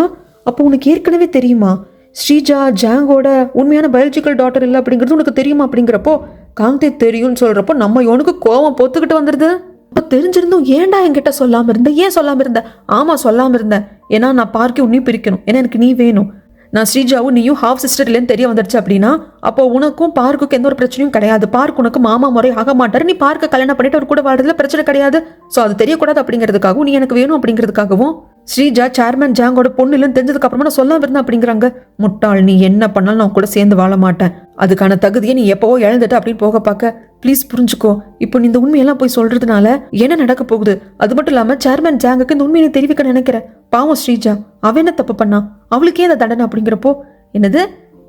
அப்போ உனக்கு ஏற்கனவே தெரியுமா ஸ்ரீஜா ஜாங்கோட உண்மையான பயாலஜிக்கல் டாட்டர் இல்லை அப்படிங்கிறது உனக்கு தெரியுமா அப்படிங்கிறப்போ காங்தே தெரியும்னு சொல்கிறப்போ நம்ம யோனுக்கு கோவம் பொத்துக்கிட்டு வந்துடுது. அப்போ தெரிஞ்சிருந்தும் ஏன்டா என்கிட்ட சொல்லாமல் இருந்தேன்? ஏன் சொல்லாமல் இருந்தேன்? ஆமாம், சொல்லாமல் இருந்தேன். ஏன்னா நான் பார்க்க உன்னையும் பிரிக்கணும், ஏன்னா எனக்கு நீ வேணும். நான் ஸ்ரீஜாவும் நீயும் ஹாஃப் சிஸ்டர் இல்லைன்னு தெரிய வந்துடுச்சு அப்படின்னா அப்போ உனக்கும் பார்க்குக்கு எந்த ஒரு பிரச்சனையும் கிடையாது. பார்க் உனக்கு மாமா முறை ஆக மாட்டார். நீ பார்க்க கல்யாணம் பண்ணிட்டு அவர் கூட வாழ்றதுல பிரச்சனை கிடையாது. ஸோ அது தெரியக்கூடாது அப்படிங்கிறதுக்காகவும் நீ எனக்கு வேணும் அப்படிங்கிறதுக்காகவும் ஸ்ரீஜா சேர்மேன் ஜாங்கோட பொண்ணு இல்லைன்னு தெரிஞ்சதுக்கு அப்புறமா நான் சொல்லாம இருந்தேன் அப்படிங்கிறாங்க. முட்டாள், நீ என்ன பண்ணாலும் நான் கூட சேர்ந்து வாழ மாட்டேன். அதுக்கான தகுதியை நீ எப்பவோ இழந்துட்ட அப்படின்னு போக பார்க்க. ப்ளீஸ் புரிஞ்சுக்கோ, இப்போ நீ இந்த உண்மையெல்லாம் போய் சொல்றதுனால என்ன நடக்க போகுது? அது மட்டும் இல்லாமல் சேர்மேன் ஜாங்குக்கு இந்த உண்மையை தெரிவிக்க நினைக்கிறேன். பாவம் ஸ்ரீஜா, அவ என்ன தப்பு பண்ணா? அவளுக்கே இந்த தண்டனை அப்படிங்கிறப்போ என்னது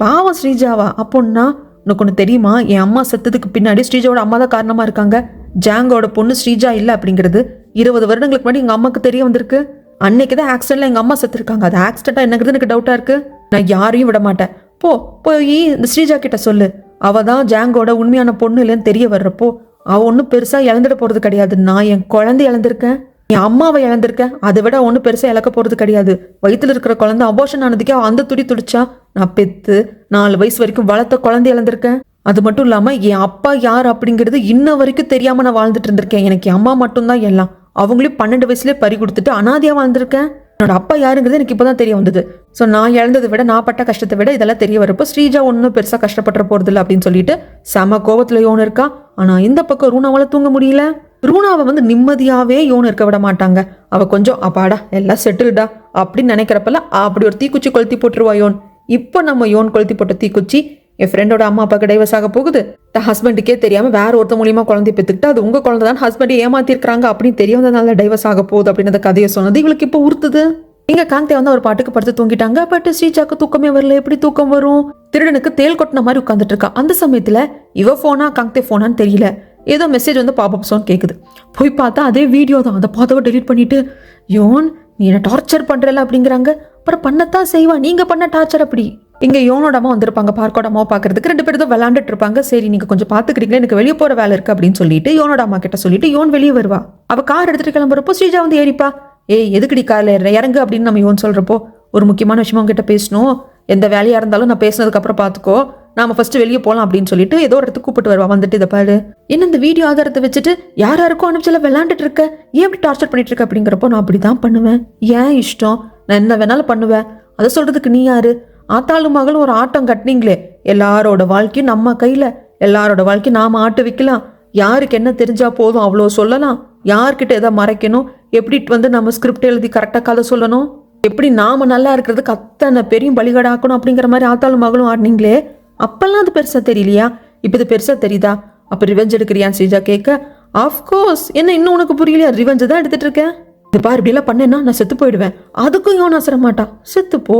பாவம் ஸ்ரீஜாவா? அப்போன்னா உனக்கு ஒன்று தெரியுமா, என் அம்மா செத்ததுக்கு பின்னாடி ஸ்ரீஜாவோட அம்மா தான் காரணமா இருக்காங்க. ஜாங்கோட பொண்ணு ஸ்ரீஜா இல்லை அப்படிங்கிறது 20 வருடங்களுக்கு முன்னாடி எங்க அம்மாக்கு தெரிய வந்திருக்கு. அன்னைக்கு தான் ஆக்சிடென்ட்ல எங்க அம்மா செத்துருக்காங்க. அது ஆக்சிடென்டா என்னங்கிறது எனக்கு டவுட்டா இருக்கு. நான் யாரையும் விட மாட்டேன். போய் இந்த ஸ்ரீஜா கிட்ட சொல்லு. அவ தான் ஜாங்கோட உண்மையான பொண்ணு இல்லைன்னு தெரிய வர்றப்போ அவ ஒன்றும் பெருசா இழந்துட போறது கிடையாது. நான் என் குழந்தை இழந்திருக்கேன், என் அம்மாவை இழந்திருக்கேன். அதை விட ஒன்றும் பெருசா இழக்க போறது கிடையாது. வயிற்றுல இருக்கிற குழந்தை அபோஷன் ஆனதுக்கே அந்த துடிச்சா நான் பெத்து 4 வயசு வரைக்கும் வளர்த்த குழந்தை இழந்திருக்கேன். அது மட்டும் இல்லாம என் அப்பா யார் அப்படிங்கிறது இன்ன வரைக்கும் தெரியாம நான் வாழ்ந்துட்டு இருந்திருக்கேன். எனக்கு என் அம்மா மட்டும்தான் எல்லாம். அவங்களையும் 12 வயசுலேயே பறி கொடுத்துட்டு அனாதையா வாழ்ந்திருக்கேன். என்னோட அப்பா யாருங்கிறது எனக்கு இப்போதான் தெரிய வந்தது. ஸோ நான் இழந்ததை விட, நான் பட்ட கஷ்டத்தை விட இதெல்லாம் தெரிய வரப்போ ஸ்ரீஜா ஒன்றும் பெருசாக கஷ்டப்பட்டு போறது இல்லை அப்படின்னு சொல்லிட்டு செம கோவத்தில் யோன் இருக்கா. ஆனா இந்த பக்கம் ரூனாவால தூங்க முடியல. ரூனாவை வந்து நிம்மதியாவே யோன் இருக்க விட மாட்டாங்க. அவ கொஞ்சம் அப்பாடா எல்லாம் செட்டில்டா அப்படின்னு நினைக்கிறப்பெல்லாம் அப்படி ஒரு தீக்குச்சி கொளுத்தி போட்டுருவா யோன். இப்போ நம்ம யோன் கொளுத்தி போட்ட தீக்குச்சி என் ஃப்ரெண்டோட அம்மா அப்பாவுக்கு டைவர்ஸ் ஆக போகுது. ஹஸ்பண்டுக்கே தெரியாம வேற ஒருத்த மூலியமா குழந்தை பெற்றுக்கிட்டு அது உங்க குழந்தை தான் ஹஸ்பண்டை ஏமாத்திருக்காங்க அப்படின்னு தெரிய வந்ததுனால டைவர்ஸ் ஆக போகுது அப்படின்னு அந்த கதையை சொன்னது இவளுக்கு இப்போ உறுத்துது. இங்க காந்தே வந்து ஒரு பாட்டுக்கு படுத்து தூங்கிட்டாங்க. பட் ஸ்ரீஜாக்கு தூக்கமே வரல. எப்படி தூக்கம் வரும்? திருடனுக்கு தேல் கொட்டின மாதிரி உட்காந்துட்டு இருக்கா. அந்த சமயத்துல இவ போனா காந்தே போனான்னு தெரியல, ஏதோ மெசேஜ் வந்து பாப்பப் சவுண்ட் கேக்குது. போய் பார்த்தா அதே வீடியோ தான். அதை பார்த்தவ டெலிட் பண்ணிட்டு, யோன் நீ என்ன டார்ச்சர் பண்றல அப்படிங்கிறாங்க. அப்புறம் பண்ணத்தான் செய்வா, நீங்க பண்ண டார்ச்சர் அப்படி. இங்க யோனோட அம்மா வந்திருப்பாங்க பார்க்கோட அம்மாவை பாக்குறதுக்கு. 2 பேரும் தான் விளையாண்டுட்டு இருப்பாங்க. சரி நீங்க கொஞ்சம் பாத்துக்கிறீங்களா, எனக்கு வெளியே போற வேலை இருக்கு அப்படின்னு சொல்லிட்டு யோனோட அம்மா கிட்ட சொல்லிட்டு யோன் வெளியே வருவா. அவ கார் எடுத்துட்டு கிளம்புறப்போ ஸ்ரீஜா வந்து ஏறிப்பா. ஏய் எதுக்குடி கார்ல இறங்கு அப்படின்னு நம்ம யோன் சொல்றப்போ, ஒரு முக்கியமான விஷயம் உங்ககிட்ட பேசணும், எந்த வேலையா இருந்தாலும் நான் பேசினதுக்கு அப்புறம் பாத்துக்கோ, நாம ஃபர்ஸ்ட் வெளியே போலாம் அப்படின்னு சொல்லிட்டு ஏதோ ஒரு இடத்துக்கு கூப்பிட்டு வருவா. வந்துட்டு இதை பாரு, என்ன இந்த வீடியோ ஆதாரத்தை வச்சுட்டு யாருக்கும் அனுப்பிச்சல விளையாண்டுட்டு இருக்க, ஏன் இப்படி டார்ச்சர் பண்ணிட்டு இருக்க அப்படிங்கிறப்போ, நான் அப்படிதான் பண்ணுவேன், ஏன் இஷ்டம், நான் என்ன வேணாலும் பண்ணுவேன், அதை சொல்றதுக்கு நீ யாரு? ஆத்தாளும் மகளும் ஒரு ஆட்டம் கட்டினீங்களே, எல்லாரோட வாழ்க்கையும் நம்ம கையில, எல்லாரோட வாழ்க்கையும் நாம ஆட்டு வைக்கலாம், யாருக்கு என்ன தெரிஞ்சா போதும் அவ்வளோ சொல்லலாம், யார்கிட்ட எதை மறைக்கணும், எப்படி வந்து நம்ம ஸ்கிரிப்ட் எழுதி கரெக்டாக கதை சொல்லணும், எப்படி நாம நல்லா இருக்கிறதுக்கு அத்தனை பெரிய பலிகடாக்கணும் அப்படிங்கிற மாதிரி ஆத்தாளும் மகளும் ஆடினீங்களே, அப்பெல்லாம் அது பெருசா தெரியலையா, இப்போ இது பெருசா தெரியுதா? அப்போ ரிவெஞ்ச் எடுக்கிறியான்னு ஸ்ரீஜா கேட்க, ஆஃப்கோர்ஸ், என்ன இன்னும் உனக்கு புரியலையா, ரிவெஞ்ச் தான் எடுத்துட்டு இருக்கேன், இது பாரு இப்படியெல்லாம் பண்ணேன்னா நான் செத்து போயிடுவேன், அதுக்கும் இவன் அசர மாட்டான், செத்துப்போ,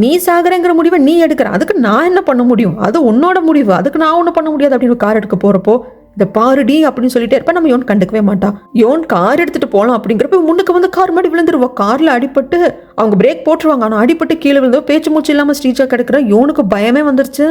நீ சாகரங்கிற முடிவை நீ எடுக்கிற, அதுக்கு நான் என்ன பண்ண முடியும், அது உன்னோட முடிவு, அதுக்கு நான் ஒன்றும் பண்ண முடியாது அப்படின்னு கார் எடுக்க போறப்போ, இதை பாருடி அப்படின்னு சொல்லிட்டே இருப்பேன். நம்ம யோன் கண்டுக்கவே மாட்டான். யோன் கார் எடுத்துட்டு போகலாம் அப்படிங்கிறப்ப முன்னுக்கு வந்து கார் மாதிரி விழுந்துருவா. கார்ல அடிபட்டு அவங்க பிரேக் போட்டுருவாங்க. ஆனால் அடிபட்டு கீழே விழுந்தோ பேச்சு மூச்சு இல்லாமல் ஸ்ரீஜா கிடக்குற யோனுக்கு பயமே வந்துருச்சு.